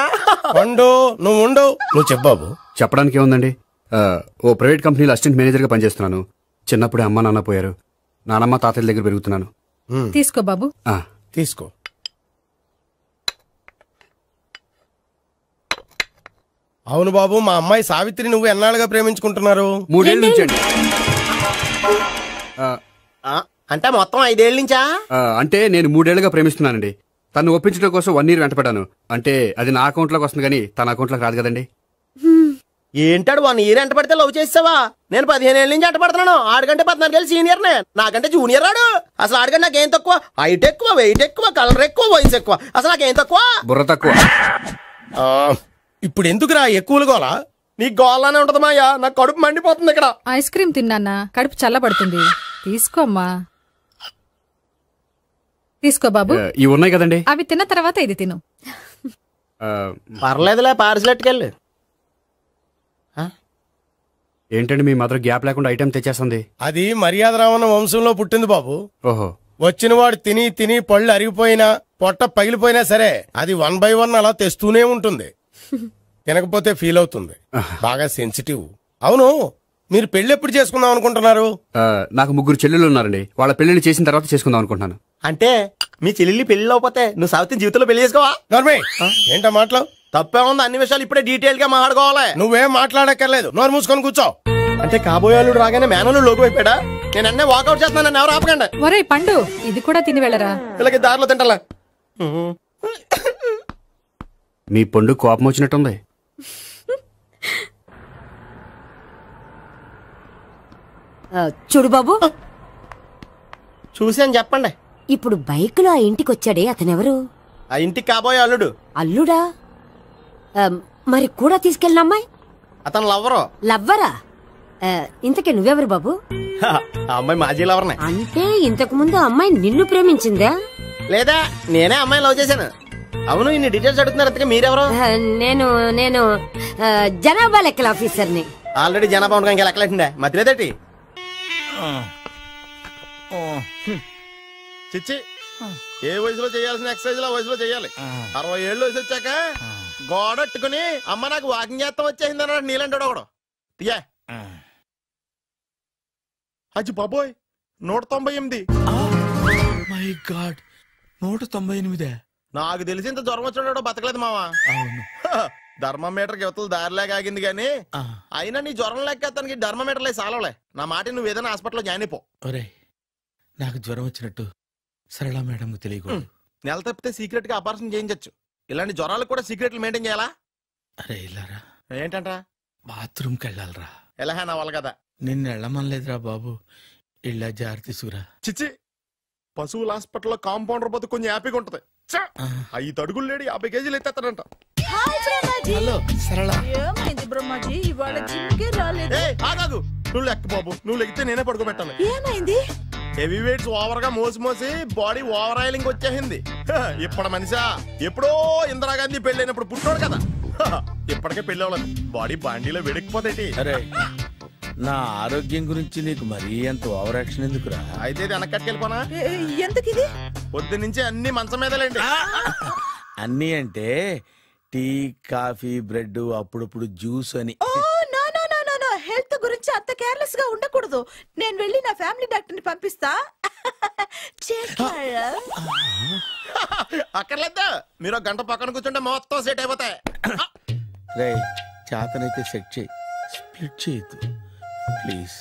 వండు, నువ్వు ఉండు. నువ్వు చెప్పు బాబు. చెప్పడానికి ఏముందండి, ఓ ప్రైవేట్ కంపెనీలో అసిస్టెంట్ మేనేజర్ గా పనిచేస్తున్నాను. చిన్నప్పుడే అమ్మ నాన్న పోయారు. నానమ్మ తాతయ్య దగ్గర పెరుగుతున్నాను. తీసుకో బాబు. తీసుకో. అవును బాబు, మా అమ్మాయి సావిత్రి నువ్వు ఎన్నాళ్ళుగా ప్రేమించుకుంటున్నారు? 3 ఏళ్ళ నుంచి అండి. అంటే మొత్తం 5 ఏళ్ళ నుంచా? అంటే నేను 3 ఏళ్లుగా ప్రేమిస్తున్నానండి. తను ఒప్పించడం కోసం 1 year వెంటపడ్డాను. అంటే అది నా అకౌంట్ లోకి వస్తుంది కానీ తన అకౌంట్ లోకి రాదు కదండి. ఏంటాడు 1 year ఎంట పడితే లవ్ చేసావా? నేను 15 ఏళ్ళ నుంచి ఎంట పడుతున్నాను. ఆడికంటే 14 ఏళ్ళు సీనియర్ నే, నాకంటే జూనియర్ రాడు. అసలు ఆడికంటే నాకేం తక్కువ? హైట్ ఎక్కువ, వెయిట్ ఎక్కువ, కలర్ ఎక్కువ, వయసు ఎక్కువ. అసలు నాకేం తక్కువ? బుర్ర తక్కువ. ఇప్పుడు ఎందుకురా ఎక్కువలు గోలా? నీకు గోలానే ఉంటది మాయా, నాకు కడుపు మండిపోతుంది ఇక్కడ. ఐస్ క్రీమ్ తిన్నానా, కడుపు చల్లబడుతుంది. తీసుకోమ్మా. తీసుకో బాబు. ఇవి ఉన్నాయి కదండి, అవి తిన్న తర్వాత ఇది తిను. పర్లేదులే పార్సిల్ ఎట్టుకెళ్ళి. ఏంటండి మీ మదర్ గ్యాప్ లేకుండా ఐటెం తెచ్చేస్తుంది? అది మర్యాద రావణ వంశంలో పుట్టింది బాబు. ఓహో. వచ్చినవాడు తిని తిని పళ్ళు అరిగిపోయినా పొట్ట పగిలిపోయినా సరే అది 1 by 1 అలా తెస్తూనే ఉంటుంది. తినకపోతే ఫీల్ అవుతుంది. బాగా సెన్సిటివ్. అవును, మీరు పెళ్లి ఎప్పుడు చేసుకుందాం అనుకుంటున్నారు? నాకు 3 చెల్లెళ్ళు ఉన్నారండి. వాళ్ళ పెళ్లిని చేసిన తర్వాత చేసుకుందాం అనుకుంటున్నాను. అంటే మీ చెల్లెల్ని పెళ్లి లేకపోతే నువ్వు సావిత్రి జీవితంలో పెళ్లి చేసుకోవా? ఏంటో మాటలు తప్పే ఉంది. అన్ని విషయాలు ఇప్పుడే డీటెయిల్ గా మాట్లాడుకోవాలి. నువ్వేం మాట్లాడక్కర్లేదు, నోరు మూసుకొని కూర్చో. అంటే కాబోయేవాళ్ళు రాగానే మేనలు లోకి అయిపోయాడా? నేను అన్నీ వాకౌట్ చేస్తున్నాను, నన్ను ఎవరు ఆపకండి. ఒరే పండు, ఇది కూడా తిని వెళ్ళరా. వీళ్ళకి దారిలో తింటలా. మీ పండు కోపం వచ్చినట్టుంది. చూడు బాబు, చూసాను చెప్పండి. ఇప్పుడు బైక్ లో ఆ ఇంటికి వచ్చాడే అతనెవరు? ఆ ఇంటికి కాబోయే అల్లుడు. అల్లుడా? మరి కూడా తీసుకెళ్ళిన అమ్మాయి? అతను లవ్వరు. లవ్వరా? ఇంతకీ నువ్వెవరు బాబు? ఆ అమ్మాయి మాజీ లవర్నే. అంటే ఇంతకు ముందు అమ్మాయి నిన్ను ప్రేమించిందా? లేదా నేనే అమ్మాయి లవ్ చేశాను. అవును, ఇన్ని డీటెయిల్స్ అడుగుతున్నారు. అంతగా మీరెవరు? నేను నేను జనాభా లెక్కల ఆఫీసర్ని. ఆల్రెడీ జనాభా ఉండగా ఇంకా లెక్కలేండే మధ్యలేదేటి? చిచ్చి, ఏ వయసులో చేయాల్సిన ఎక్సర్సైజ్ ఆ వయసులో చేయాలి. 60 ఏళ్ళు వయసు వచ్చాక గోడట్టుకుని అమ్మ నాకు వాకింగ్ చేస్తాం వచ్చేసింది అన్నాడు నీలంటాడు ఒకడు. తీయా అచ్చి బాబోయ్, 198. My God, 198. నాకు తెలిసి ఇంత జ్వరం వచ్చాడో బతకలేదు మావా. ధర్మమీటర్ యువతలు దారిలాగా ఆగింది గానీ అయినా నీ జ్వరం లెక్క అతనికి ధర్మమీటర్లే సాలవలే. నా మాట నువ్వు ఏదైనా హాస్పిటల్లో జాయిన్ అయిపో. నాకు జ్వరం వచ్చినట్టు సరళ మేడం తెలియకూడదు. నెల తప్పితే సీక్రెట్ గా ఆపరేషన్ చేయించచ్చు. ఇలాంటి జ్వరాలు కూడా సీక్రెట్లు మెయింటైన్ చేయాలా? అరే ఇల్లారా, ఏంటంట? బాత్రూమ్కి వెళ్ళాలరా. ఎలా నా వాళ్ళ కదా. నిన్ను వెళ్ళమనలేదురా బాబు, ఇళ్ళ జారి తీసుకురా. చిచ్చి, పశువుల హాస్పిటల్లో కాంపౌండర్ బతు కొంచెం హ్యాపీగా ఉంటది. 5 అడుగులు లేడి 50 కేజీలు ఎత్తేస్తాడంట. హలో సరళ. ఏమైంది బ్రహ్మాజీ, ఇవాళ జిమ్కే రాలేదు? ఆగాగు, నువ్వు లెక్క బాబు. నువ్వు లెక్కితే నేనే పడుకోబెట్టాను. ఏమైంది? హెవీ వెయిట్స్ ఓవర్ గా మోసి మోసి బాడీ ఓవర్ ఆయిలింగ్ వచ్చేసింది. ఇప్పుడు మనిషా ఎప్పుడో ఇందిరాగాంధీ పెళ్ళైనప్పుడు పుట్టాడు కదా, ఇప్పటికే పెళ్ళి అవ్వలేదు. బాడీ బాండీలో వెడికిపోతాయి. అరే, నా ఆరోగ్యం గురించి నీకు మరీ అంత ఓవర్ యాక్షన్ ఎందుకురా? అయితే వెనక్కట్టుకెళ్ళిపోనా? ఎందుకు? పొద్దు నుంచి అన్ని మంచం మీదలేండి. అన్ని అంటే టీ, కాఫీ, బ్రెడ్, అప్పుడప్పుడు జ్యూస్ అని. హెల్త్ గురించి అంత కేర్లెస్ గా ఉండకూడదు. నేను వెళ్ళి నా ఫ్యామిలీ డాక్టర్ ని పంపిస్తా. అక్కర్లేదా, మీరు 1 గంట పక్కన కూర్చుంటే మొత్తం సెట్ అయిపోతాయి. రే, చేతనైతే సెట్ చేయి, స్ప్లిట్ చేయొద్దు ప్లీజ్.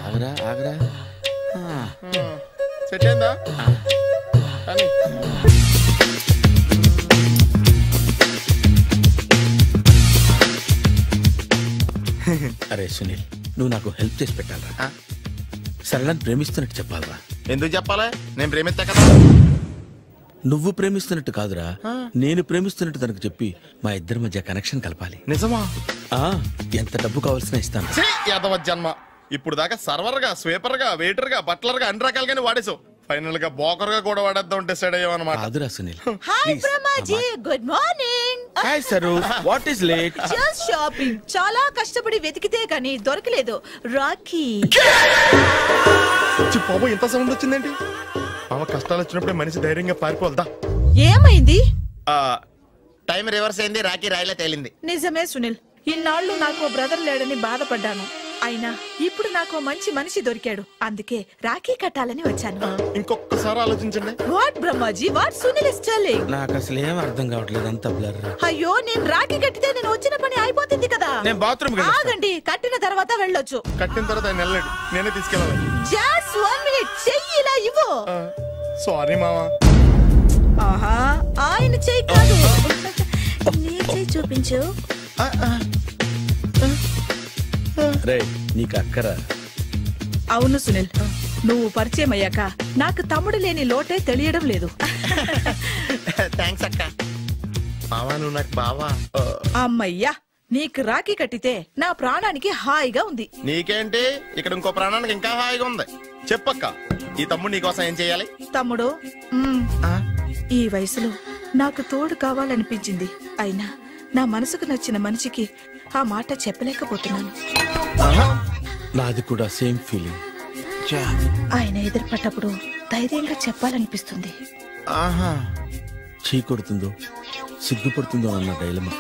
ఆగరా ఆగరా. సెట్ అయిందా? అరే సునీల్, నువ్వు నాకు హెల్ప్ చేసి పెట్టాలరా. సరళని ప్రేమిస్తున్నట్టు చెప్పాలరా. ఎందుకు చెప్పాలి? నేను ప్రేమిస్తా కదా. నువ్వు ప్రేమిస్తున్నట్టు కాదురా, నేను ప్రేమిస్తున్నట్టు తనకు చెప్పి మా ఇద్దరి మధ్య కనెక్షన్ కలపాలి. నిజమా? ఎంత డబ్బు కావాల్సిన ఇస్తాను. యాదవ జన్మ. ఇప్పుడు దాకా సర్వర్ గా, స్వీపర్ గా, వెయిటర్ గా, బట్లర్ గా అన్ని రకాలుగానే వాడేసావు. ఫైనల్ గా బోకర్ గా కూడా వాడేద్దాం డిసైడ్ అయ్యామన్నమాట. కాదురా Sunil. Hi Brahmaji, good morning. Hi sir, what is late? Just shopping. చాలా కష్టపడి వెతికితే కానీ దొరకలేదు. రాఖీ. బాబు ఇంత సౌండ్ వచ్చిందేంటి? మామ కష్టాలు వచ్చినప్పుడే మనిషి ధైర్యంగా పారిపోదా. ఏమైంది? టైం రివర్స్ అయింది, రాఖీ రాయిలా తేలింది. నిజమే సునీల్, ఇన్నాళ్ళు నాకు బ్రదర్ లేడని బాధపడ్డాను. అయినా ఇప్పుడు నాకు మంచి మనిషి దొరికాడు. అందుకే రాఖీ కట్టాలని వచ్చాను. ఇంకొకసారి ఆలోచించండి. What Brahmaji, what Sunil is telling? నాకు అసలు ఏం అర్థం కావట్లేదు, అంత బ్లర్. అయ్యో, నేను రాఖీ కట్టితే నేను వచ్చిన పని అయిపోతుంది కదా. నేను బాత్రూమ్ ఆగండి, కట్టిన తర్వాత వెళ్ళొచ్చు. కట్టిన తర్వాత ఆయన వెళ్ళండి, నేనే తీసుకెళ్ళాలి. జస్ట్ 1 minute, చెయ్యి ఇలా ఇవ్వు. సారీ మావా. ఆహా, ఆయన చెయ్యి కాదు, నీ చెయ్యి చూపించు. రే, నీకు అక్కరా? అవును సునీల్, నువ్వు పరిచయం అయ్యాక నాకు తమ్ముడు లేని లోటే తెలియడం లేదు. థ్యాంక్స్ అక్క. మావా, నువ్వు నాకు బావా. అమ్మయ్యా, నీకు రాఖీ కట్టితే నా ప్రాణానికి హాయిగా ఉంది. నీకేంటి, ఇక్కడ ఇంకో ప్రాణానికి ఇంకా హాయిగా ఉంది. చెప్పక్క, ఈ తమ్ముడు నీకోసం ఏం చేయాలి? తమ్ముడు, ఈ వయసులో నాకు తోడు కావాలనిపించింది. అయినా నా మనసుకు నచ్చిన మనిషికి ఆ మాట చెప్పలేకపోతున్నాను. నాది కూడా సేమ్ ఫీలింగ్. ఆయన ఎదురుపడ్డప్పుడు ధైర్యంగా చెప్పాలనిపిస్తుంది. ఆహా, చీ కొడుతుందో సిగ్గుపడుతుందో అన్న డైలమా.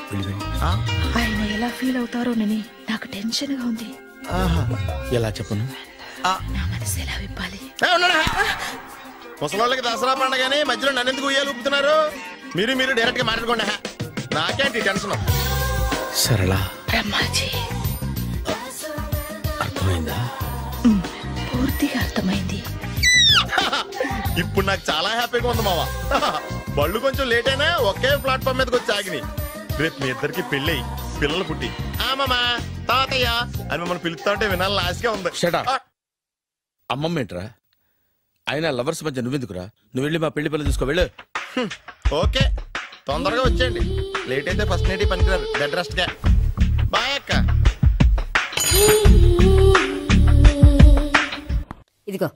ఆయన ఎలా ఫీల్ అవుతారోనని నాకు టెన్షన్ గా ఉంది. ఎలా చెప్పను? నా మనసు ఎలా విప్పాలి? ముసలోళ్ళకి దసరా పండగని మధ్యలో నన్ను ఎందుకు ఉయ్యాలు ఊపుతున్నారు? మీరు డైరెక్ట్ గా మాట్లాడుకోండి. నాకేంటి టెన్షన్? సరళ, బ్రహ్మాజీ, అర్థమైందా? పూర్తిగా అర్థమైంది. ఇప్పుడు నాకు చాలా హ్యాపీగా ఉంది మావా. బళ్ళు కొంచెం లేట్ అయినా ఒకే ప్లాట్ఫామ్ మీదకి వచ్చి ఆగినాయి. రేపు మీ ఇద్దరికి పెళ్ళి పిల్లలు పుట్టి ఆమమ్మా తాతయ్య అని మమ్మల్ని పిలుస్తా ఉంటే వినాలని ఆశగా ఉంది. అమ్మమ్మ ఏంట్రా? అయినా లవర్స్ మధ్య నువ్వెందుకురా? నువ్వు వెళ్ళి మా పెళ్లి పిల్లలు చూసుకో వెళ్ళు. ఓకే, తొందరగా వచ్చేయండి. లేట్ అయితే ఫస్ట్ నైట్ పనికిరారు. బెడ్ రెస్ట్ గా. బాయ్ అక్క. ఇదిగో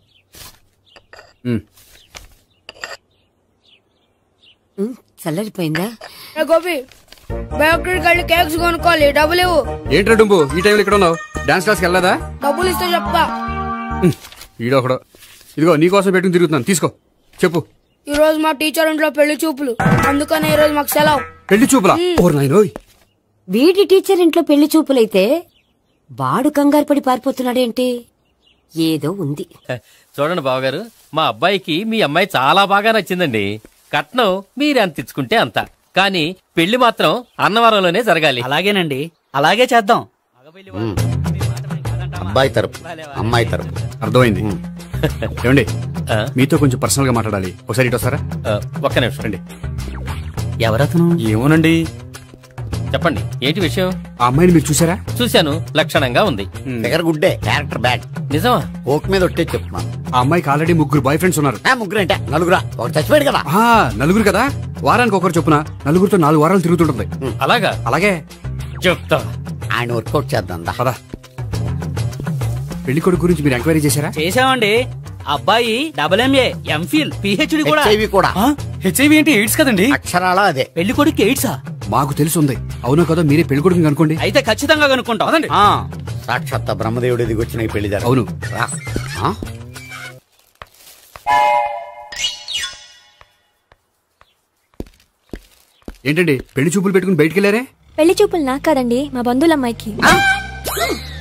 చల్లరిపోయిందా? గోపి, బేకరీకి వెళ్ళి కేక్స్ కొనుక్కోవాలి. డబ్బులు ఇవ్వు. ఏంట్రా డుంబు ఈ టైంలో ఇక్కడ ఉన్నావు? డాన్స్ క్లాస్కి వెళ్ళదా? డబ్బులు ఇస్తే చెప్తా. ఈడొకడు. ఇదిగో నీకోసం పెట్టుకుని తిరుగుతున్నాను, తీసుకో. చెప్పు. ఈ రోజు మా టీచర్ ఇంట్లో పెళ్లి చూపులు, అందుకనే ఈ రోజు మాకు సెలవు. పెళ్లి చూపులా? ఓర్ నాయనోయ్. వీడి టీచర్ ఇంట్లో పెళ్లి చూపులైతే వాడు కంగారు పడి పారిపోతున్నాడేంటి? ఏదో ఉంది. చూడండి బావగారు, మా అబ్బాయికి మీ అమ్మాయి చాలా బాగా నచ్చిందండి. కట్నం మీరెంత ఇచ్చుకుంటే అంత, కానీ పెళ్లి మాత్రం అన్నవరంలోనే జరగాలి. అలాగేనండి, అలాగే చేద్దాం. అబ్బాయి తరపు అమ్మాయి తరపు. అర్థమైంది. ఏమండి, మీతో కొంచెం పర్సనల్ గా మాట్లాడాలి. ఒకసారి ఇటు వస్తారా? ఒక్క నిమిషం రండి. ఎవరతను? ఏమోనండి. చెప్పండి, ఏంటి విషయం? ఆ అమ్మాయిని మీరు చూసారా? చూశాను, లక్షణంగా ఉంది. ఫిగర్ గుడ్డే, క్యారెక్టర్ బ్యాడ్. నిజమా? ఓక్ మీద ఒట్టే చెప్తున్నా. ఆ అమ్మాయికి ఆల్రెడీ 3 బాయ్ ఫ్రెండ్స్ ఉన్నారు. ముగ్గురు అంటే నలుగురా? ఒకటి చచ్చిపోయాడు కదా. నలుగురు కదా, వారానికి ఒకరు చొప్పున నలుగురితో 4 వారాలు తిరుగుతుంటుంది. అలాగా? అలాగే చెప్తా. ఆయన వర్కౌట్ చేద్దాం. పదా. పెళ్లి కొడుకు గురించి మీరు ఎంక్వైరీ చేశారా? చేసామండి. అబ్బాయి MA, MPhil, PhD కూడా. హెచ్ఐవి కూడా. హెచ్ఐవి ఏంటి? ఎయిడ్స్ కదండి. అక్షరాల అదే. పెళ్లి కొడుకు ఎయిడ్సా? మాకు తెలుసుంది. అవునో కదా, మీరే పెళ్లి కొడుకుని కనుకోండి. అయితే ఖచ్చితంగా కనుక్కుంటాం. సాక్షాత్ బ్రహ్మదేవుడి దిగొచ్చిన ఈ పెళ్లి జరగదు. అవును. ఏంటండి పెళ్లి చూపులు పెట్టుకుని బయటికి వెళ్ళారే? పెళ్లి చూపులు నాకు కాదండి, మా బంధువుల అమ్మాయికి.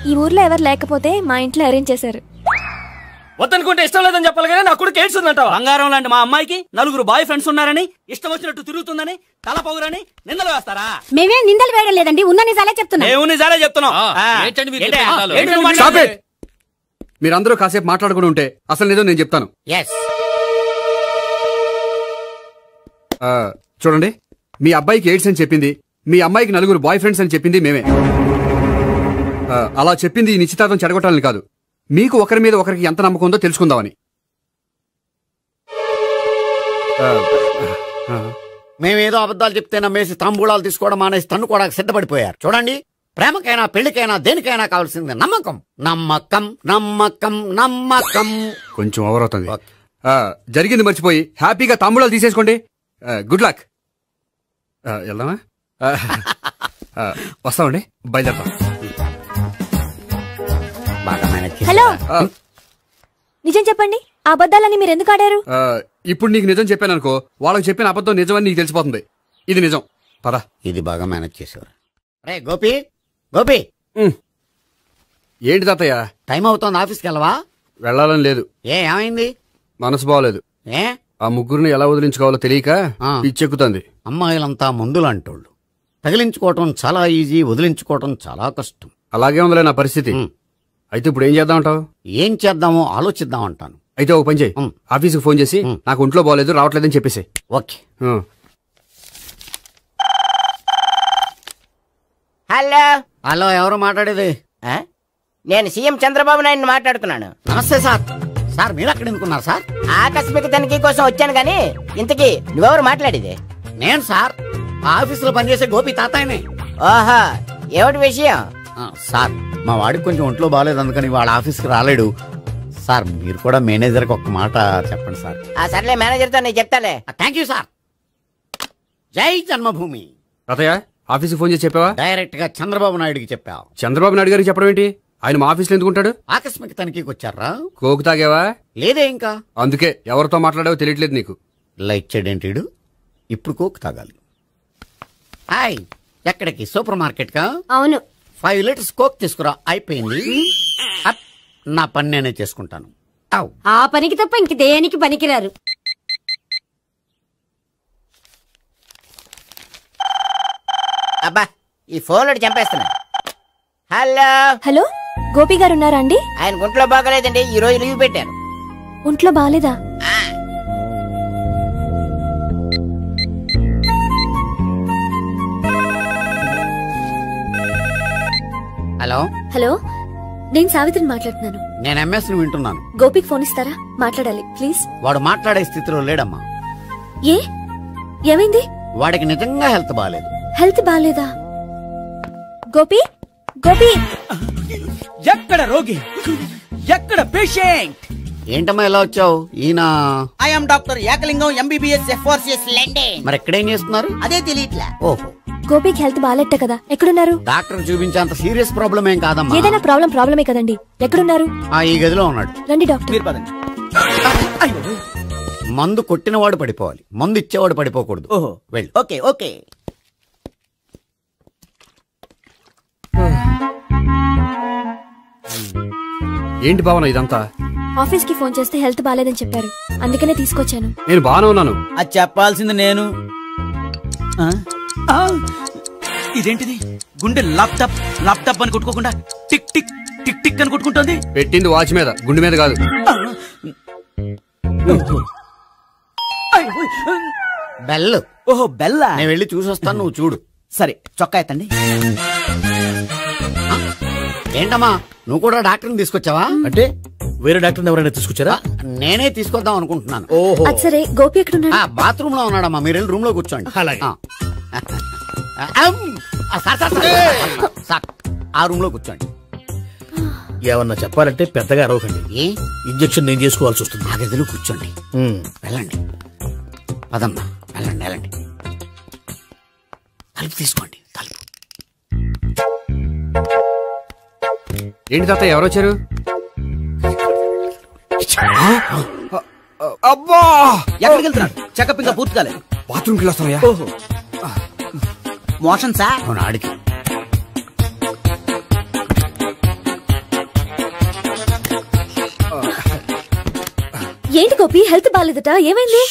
ఈ ఊర్లో ఎవరు లేకపోతే మా ఇంట్లో అరేంజ్ చేశారు. వద్దనుకుంటే ఇష్టం లేదని చెప్పాలి కానీ నా కూడా కేడ్స్ ఉందంటావా? బంగారం లాంటి మా అమ్మాయికి 4 బాయ్ ఫ్రెండ్స్ ఉన్నారని, ఇష్టం వచ్చినట్టు తిరుగుతుందని, తల పొగరని నిందలు వేస్తారా? మేమే నిందలు వేయడం లేదండి, ఉన్న నిజాలే చెప్తున్నా. నిజాలే చెప్తున్నాం. మీరందరూ కాసేపు మాట్లాడుకుని ఉంటే అసలు నిజం నేను చెప్తాను. చూడండి, మీ అబ్బాయికి ఎయిడ్స్ అని చెప్పింది, మీ అమ్మాయికి 4 బాయ్ ఫ్రెండ్స్ అని చెప్పింది మేమే. అలా చెప్పింది ఈ నిశ్చితార్థం చెడగొట్టాలని కాదు, మీకు ఒకరి మీద ఒకరికి ఎంత నమ్మకం ఉందో తెలుసుకుందామని. మేమేదో అబద్ధాలు చెప్తే నమ్మేసి తాంబూలాలు తీసుకోవడం మానేసి తన్నుకోవడానికి సిద్ధపడిపోయారు. చూడండి, ప్రేమకైనా పెళ్లికైనా దేనికైనా కావాల్సింది నమ్మకం. నమ్మకం నమ్మకం నమ్మకం. కొంచెం ఓవర్ అవుతుంది. జరిగింది మర్చిపోయి హ్యాపీగా తాంబూలాలు తీసేసుకోండి. Good luck. వెళ్దామా? వస్తామండి, బయలుదేరతాం. హలో, నిజం చెప్పండి, ఆ అబద్ధాలని మీరు ఎందుకు ఆడారు? ఇప్పుడు నీకు నిజం చెప్పాను అనుకో, వాళ్ళకి చెప్పిన అబద్ధం నిజమని నీకు తెలిసిపోతుంది. ఇది నిజం. పదా. ఇది బాగా మేనేజ్ చేసేవారు. రే గోపి, గోపి. ఏంటి తాతయ్య? టైం అవుతోంది, ఆఫీస్కి వెళ్ళవా? వెళ్ళాలని లేదు. ఏమైంది? మనసు బాగోలేదు. ఆ ముగ్గురిని ఎలా వదిలించుకోవాలో తెలియక పిచ్చెక్కుతుంది. అమ్మాయిలంతా మందులాంటోళ్ళు. తగిలించుకోవటం చాలా ఈజీ, వదిలించుకోవటం చాలా కష్టం. అలాగే ఉందిలే నా పరిస్థితి. అయితే ఇప్పుడు ఏం చేద్దామంటావు? ఏం చేద్దామో ఆలోచిద్దాం అంటాను. అయితే ఒక పని చేయి, ఆఫీస్కి ఫోన్ చేసి నాకు ఒంట్లో బాగోలేదు రావట్లేదని చెప్పేసి. ఓకే. హలో హలో, ఎవరు మాట్లాడేది? నేను సీఎం చంద్రబాబు నాయుడు మాట్లాడుతున్నాను. నమస్తే సార్. సార్ మీరు అక్కడ ఎందుకున్నారు సార్? ఆకస్మిక తనిఖీ కోసం వచ్చాను గానీ ఇంతకీ నువ్వెవరు మాట్లాడేది? నేను సార్, ఆఫీసులో పనిచేసే గోపి తాతాయనే. ఓహో, ఏమిటి విషయం? సార్, మా వాడికి కొంచెం ఒంట్లో బాగాలేదు, అందుకని వాళ్ళ ఆఫీస్కి రాలేడు. సార్ మీరు కూడా మేనేజర్కి ఒక్క మాట చెప్పండి సార్. సర్లే, మేనేజర్తో నేను చెప్తాలే. Thank you sir. జై జన్మభూమి. తాతయ్య ఆఫీస్కి ఫోన్ చేసి చెప్పావా? డైరెక్ట్ గా చంద్రబాబు నాయుడుకి చెప్పావు. చంద్రబాబు నాయుడు గారికి చెప్పడం ఏంటి? ఆయన మా ఆఫీస్లో ఎందుకుంటాడు? ఆకస్మిక తనిఖీకి వచ్చారా? కోకు తాగావా? లేదే ఇంకా. అందుకే ఎవరితో మాట్లాడావో తెలియట్లేదు నీకు. లైక్ చేయడేంటిడు? ఇప్పుడు కోక్ తాగాలి. హాయ్, ఎక్కడికి? సూపర్ మార్కెట్ కా? అవును. 5 లీటర్స్ కోక్ తీసుకురా. అయిపోయింది. అప్, నా పని నేనే చేసుకుంటాను. ఆ పనికి తప్ప ఇంక దేనికి పనికిరారు. అబ్బా, ఈ ఫోన్ చంపేస్తున్నా. హలో హలో, గోపి గారు ఉన్నారా అండి? ఆయన గుంట్లో బాగలేదండి, ఈ రోజు లీవ్ పెట్టారు. ఒంట్లో బాగాలేదా? హలో హలో, నేను సావిత్రిని మాట్లాడుతున్నాను. నేను ఎంఎస్ ని వింటున్నాను. గోపికి ఫోన్ ఇస్తారా? మాట్లాడాలి ప్లీజ్. వాడు మాట్లాడే స్థితిలో లేడమ్మా. ఏ ఏమైంది? వాడికి నిజంగా హెల్త్ బాగాలేదు. హెల్త్ బాగాలేదా? గోపి, గోపి, ఎక్కడ రోగి, ఎక్కడ పేషెంట్? ఏంటమ్మా ఇలా వచ్చావు? ఈయన I'm doctor Ekalingam MBBS FRCS London. మరి ఎక్కడేం చేస్తున్నారు? అదే తెలియట్లా. ఓహో, గోపికి హెల్త్ బాగాలేట కదా, ఎక్కడున్నారు? డాక్టర్ చూపించేంత సీరియస్ ప్రాబ్లం ఏం కాదమ్మా. ఏదైనా ప్రాబ్లమే కదండి. ఎక్కడున్నారు? ఈ గదిలో ఉన్నాడు. రండి డాక్టర్. మీరు పదండి. మందు కొట్టినవాడు పడిపోవాలి, మందు ఇచ్చేవాడు పడిపోకూడదు. ఓహో, వెళ్ళు. Okay okay. ఏంటి భావన ఇదంతా? ఆఫీస్ కి ఫోన్ చేస్తే హెల్త్ బాగాలేదని చెప్పారు, అందుకనే తీసుకొచ్చాను. నేను బాగానే ఉన్నాను. అది చెప్పాల్సింది నేను. ఇదేంటిది? గుండె లాప్టాప్ లాప్టాప్ అని కొట్టుకోకుండా టిక్ టిక్ టిక్ టిక్ అని కొట్టుకుంటుంది. పెట్టింది వాచ్ మీద, గుండె మీద కాదు. బెల్. ఓహో, బెల్లా. నేను వెళ్ళి చూసొస్తాను, నువ్వు చూడు. సరే, చొక్కా ఎత్తండి. ఏంటమ్మా, నువ్వు కూడా డాక్టర్ని తీసుకొచ్చావా? అంటే వేరే డాక్టర్ని ఎవరైనా తీసుకొచ్చారా? నేనే తీసుకొద్దాం అనుకుంటున్నాను. ఓహో, అది సరే, గోపి ఎక్కడున్నాడు? బాత్రూమ్ లో ఉన్నాడమ్మా, మీరు వెళ్ళి రూమ్ లో కూర్చోండి. అలాగే. సార్, ఆ రూమ్ లో కూర్చోండి. ఏమన్నా చెప్పాలంటే పెద్దగా అరవకండి. ఇంజెక్షన్ నేను చేసుకోవాల్సి వస్తుంది. ఆ గదిలో కూర్చోండి. వెళ్ళండి, పదమ్మా, వెళ్ళండి వెళ్ళండి. తలుపు తీసుకోండి, తలుపు. ఏంటి తాత, ఎవరు వచ్చారు? అబ్బా, ఎక్కడికి వెళ్తున్నాడు? చెకప్ ఇంకా పూర్తి కాలేదు. బాత్రూమ్కి వెళ్ళొస్తానయ్యా. ఓహో, మోషన్ సార్. అవును, ఆడికి. ఏంటి గోపి, హెల్త్ బాగాలేదట, ఏమైంది?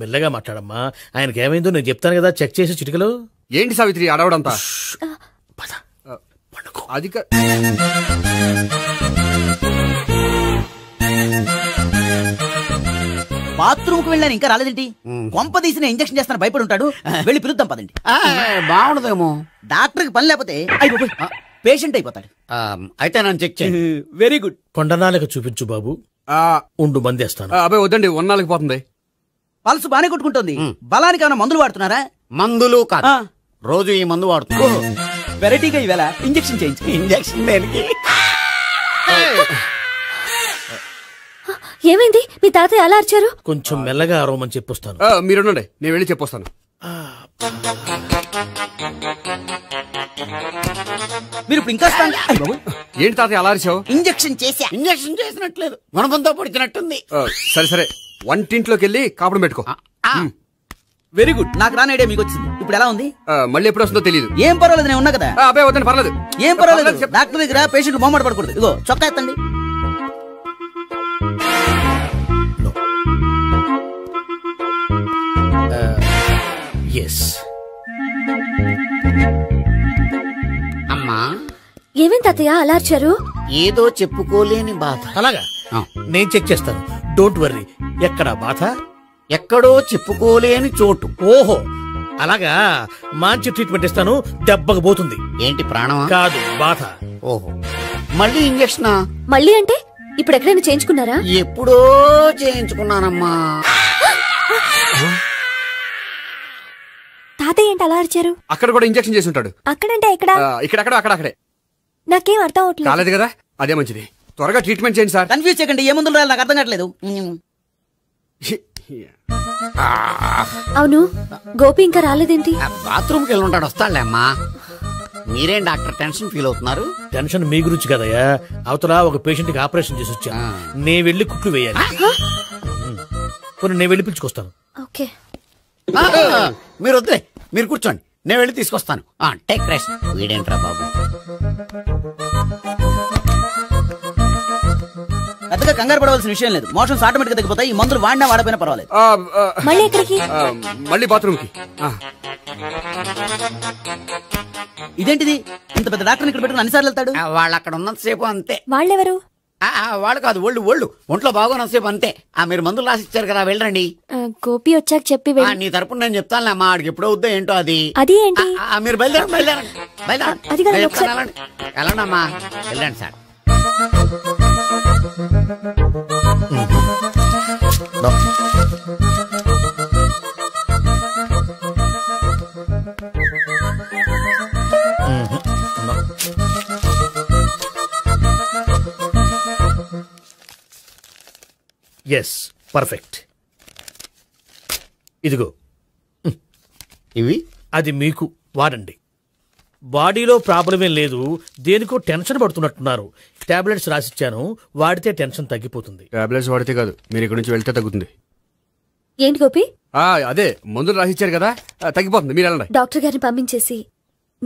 మెల్లగా మాట్లాడమ్మా. ఆయనకి ఏమైందో నేను చెప్తాను కదా, చెక్ చేసి చిటికలు. ఏంటి సావిత్రి అడవడంతా? అది బాత్రూమ్ కు వెళ్ళాను, ఇంకా రాలేదేంటి? కొంప తీసిన ఇంజక్షన్ చేస్తాను భయపడి ఉంటాడు. వెళ్ళి పిలుద్దాం పదండి. బాగుండదేమో. డాక్టర్ కి పని లేకపోతే పేషెంట్ అయిపోతాడు. అయితే నన్ను చెక్ చేయండి. Very good. కొండనాలకు చూపించు బాబు. ఉండు, మందేస్తాను. అబ్బాయి వద్దండి, ఉన్నాళ్ళకి పోతుంది. పల్సు బానే కొట్టుకుంటుంది. బలానికి ఏమైనా మందులు వాడుతున్నారా? మందులు కాదు, రోజు ఈ మందు వాడుతున్నా. వెరైటీగా ఈవేళ ఇంజక్షన్ చేయించు. ఇంజక్షన్ దేనికి? ఏమైంది? మీ తాతయ్య అలా అరిచారు? కొంచెం మెల్లగా అరవమని చెప్పొస్తాను. మీరుండండి, నేను వెళ్ళి చెప్పొస్తాను. మీరు ఇప్పుడు ఇంకా ఏంటి తాతయ్య అలా అరిచావు? ఇంజక్షన్ చేసా. ఇంజక్షన్ చేసినట్లేదు, గుణపంతో పొడిచినట్టుంది. సరే సరే, వంటింట్లోకి వెళ్ళి కాపుడు పెట్టుకో. Very good. నాకు రాని ఐడియా మీకు వచ్చింది. ఇప్పుడు ఎలా ఉంది? మళ్ళీ ఎప్పుడు వస్తుందో తెలియదు. ఏం పర్వాలేదు, నేను ఉన్నా కదా. అబ్బాయి వద్దండి, పర్లేదు. ఏం పర్వాలేదు. డాక్టర్ దగ్గర పేషెంట్ మొహమాట పడకూడదు. ఇగో చొక్కా ఎత్తండి. అమ్మా, ఏమేం తాతయ్య అలా అరిచారు? ఏదో చెప్పుకోలేని బాధ. అలాగా, నేను చెక్ చేస్తాను. Don't worry. ఎక్కడ బాధ? ఎక్కడో చెప్పుకోలేని చోటు. ఓహో, అలాగా. మంచి ట్రీట్మెంట్ ఇస్తాను, దెబ్బకు పోతుంది. ఏంటి, ప్రాణమా? కాదు, బాధ. ఓహో, మళ్ళీ ఇంజక్షనా? మళ్ళీ అంటే ఇప్పుడు ఎక్కడైనా చేయించుకున్నారా? ఎప్పుడో చేయించుకున్నానమ్మా. తాతయ్య ఏంటి అలా అరిచారు? అక్కడ కూడా ఇంజక్షన్ చేసి ఉంటాడు. అక్కడంటే ఎక్కడ? ఇక్కడ అక్కడే. నాకేం అర్థం అవట్లేదు. కాలేదు కదా, అదే మంచిది. త్వరగా ట్రీట్మెంట్ చేయండి సార్. కన్ఫ్యూజ్ చేయకండి. ఏ మందులు రాయాలి నాకు అర్థం కావట్లేదు. అవును గోపి ఇంకా రాలేదేంటి? బాత్రూమ్కి వెళ్ళి ఉంటాడు, వస్తాడులే అమ్మా. మీరేం డాక్టర్ టెన్షన్ ఫీల్ అవుతున్నారు? టెన్షన్ మీ గురించి కదయ్యా, అవతల ఒక పేషెంట్ కి ఆపరేషన్ చేసి వచ్చాను, నేను వెళ్ళి కుట్లు వేయాలి. కొన్ని నేను వెళ్ళి పిలుచుకొస్తాను. ఓకే మీరు వద్దులే, మీరు కూర్చోండి, నేను వెళ్ళి తీసుకొస్తాను. Take rest. వీడేంట్రా బాబు? పెద్దగా కంగారు పడవలసిన విషయం లేదు. మోషన్స్ ఆటోమేటిక్ గా తగ్గిపోతాయి. ఈ మందులు వాడినా వాడపోయినా పర్వాలేదు. మళ్ళీ ఎక్కడికి? మళ్ళీ బాత్రూమ్ కి. ఇదేంటిది, ఇంత పెద్ద డాక్టర్ ఇక్కడ పెట్టుకుని అన్నిసార్లు వెళ్తాడు? వాళ్ళు అక్కడ ఉన్నంతసేపు అంతే. వాళ్ళెవరు? వాళ్ళు కాదు, ఒళ్ళు ఒంట్లో బాగోనంతసేపు అంతే. మీరు మందులు రాసిచ్చారు కదా, వెళ్ళండి. గోపి వచ్చాక చెప్పి నీ తరపున నేను చెప్తానులే అమ్మా, ఆడికి ఎప్పుడో వద్దో ఏంటో అది. అది ఏంటి? మీరు బయలుదేరండి. వెళ్ళండి అమ్మా, వెళ్ళండి సార్. Yes, perfect. ఇదిగో ఇవి, అది మీకు వాడండి. బాడీలో ప్రాబ్లం ఏం లేదు, దేనికో టెన్షన్ పడుతున్నట్టున్నారు. టాబ్లెట్స్ రాసిచ్చాను, వాడితే టెన్షన్ తగ్గిపోతుంది. టాబ్లెట్స్ వాడితే కాదు, మీరు ఇక్కడి నుంచి వెళ్తే తగ్గుతుంది. ఏంటి గోపి? అదే మందులు రాసిచ్చారు కదా, తగ్గిపోతుంది. మీరు వెళ్ళండి. డాక్టర్ గారిని పంపించేసి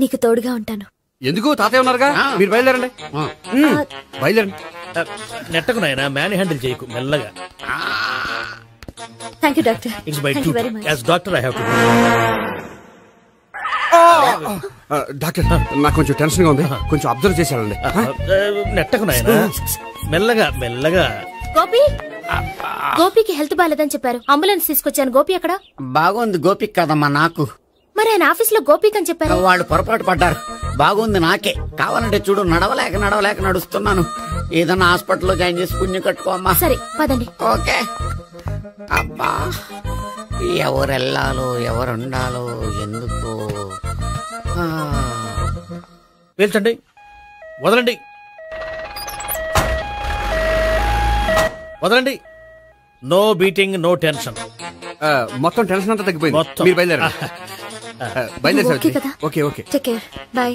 నీకు తోడుగా ఉంటాను. ఎందుకు? తాతయ్య ఉన్నారుగా, మీరు బయలుదేరండి. బయలుదేరండి. నెట్టకు నాయనా, మ్యాన్ హ్యాండిల్ చేయకు, మెల్లగా. Thank you doctor. It's my thank you very duty much. As doctor I have to. Doctor, నాకు కొంచెం టెన్షన్ గా ఉంది, కొంచెం అబ్జర్వ్ చేశానండి. నెట్టకు నాయనా, మెల్లగా మెల్లగా. గోపి, గోపికి హెల్త్ బాలేదని చెప్పారు, అంబులెన్స్ తీసుకొచ్చాను. గోపి ఎక్కడ? బాగుంది గోపిక్ కదమ్మా నాకు. మరి ఆయన ఆఫీస్ లో గోపిక్ అని చెప్పారు. వాళ్ళు పొరపాటు పడ్డారు. బాగుంది నాకే. కావాలంటే చూడు, నడవలేక నడుస్తున్నాను. ఏదన్నా హాస్పిటల్లో జాయిన్ చేసి పుణ్యం కట్టుకోమ్మా. సరే పదండి. ఓకే. అబ్బా, ఎవరెళ్ళాలో ఎవరుండాలో ఎందుకు. పేల్చండి, వదలండి, వదలండి. No beating, no tension. మొత్తం టెన్షన్ అంతా తగ్గిపోయింది. మీరు బయలుదేరండి. బయలుదేరి. Okay okay. Take care. By.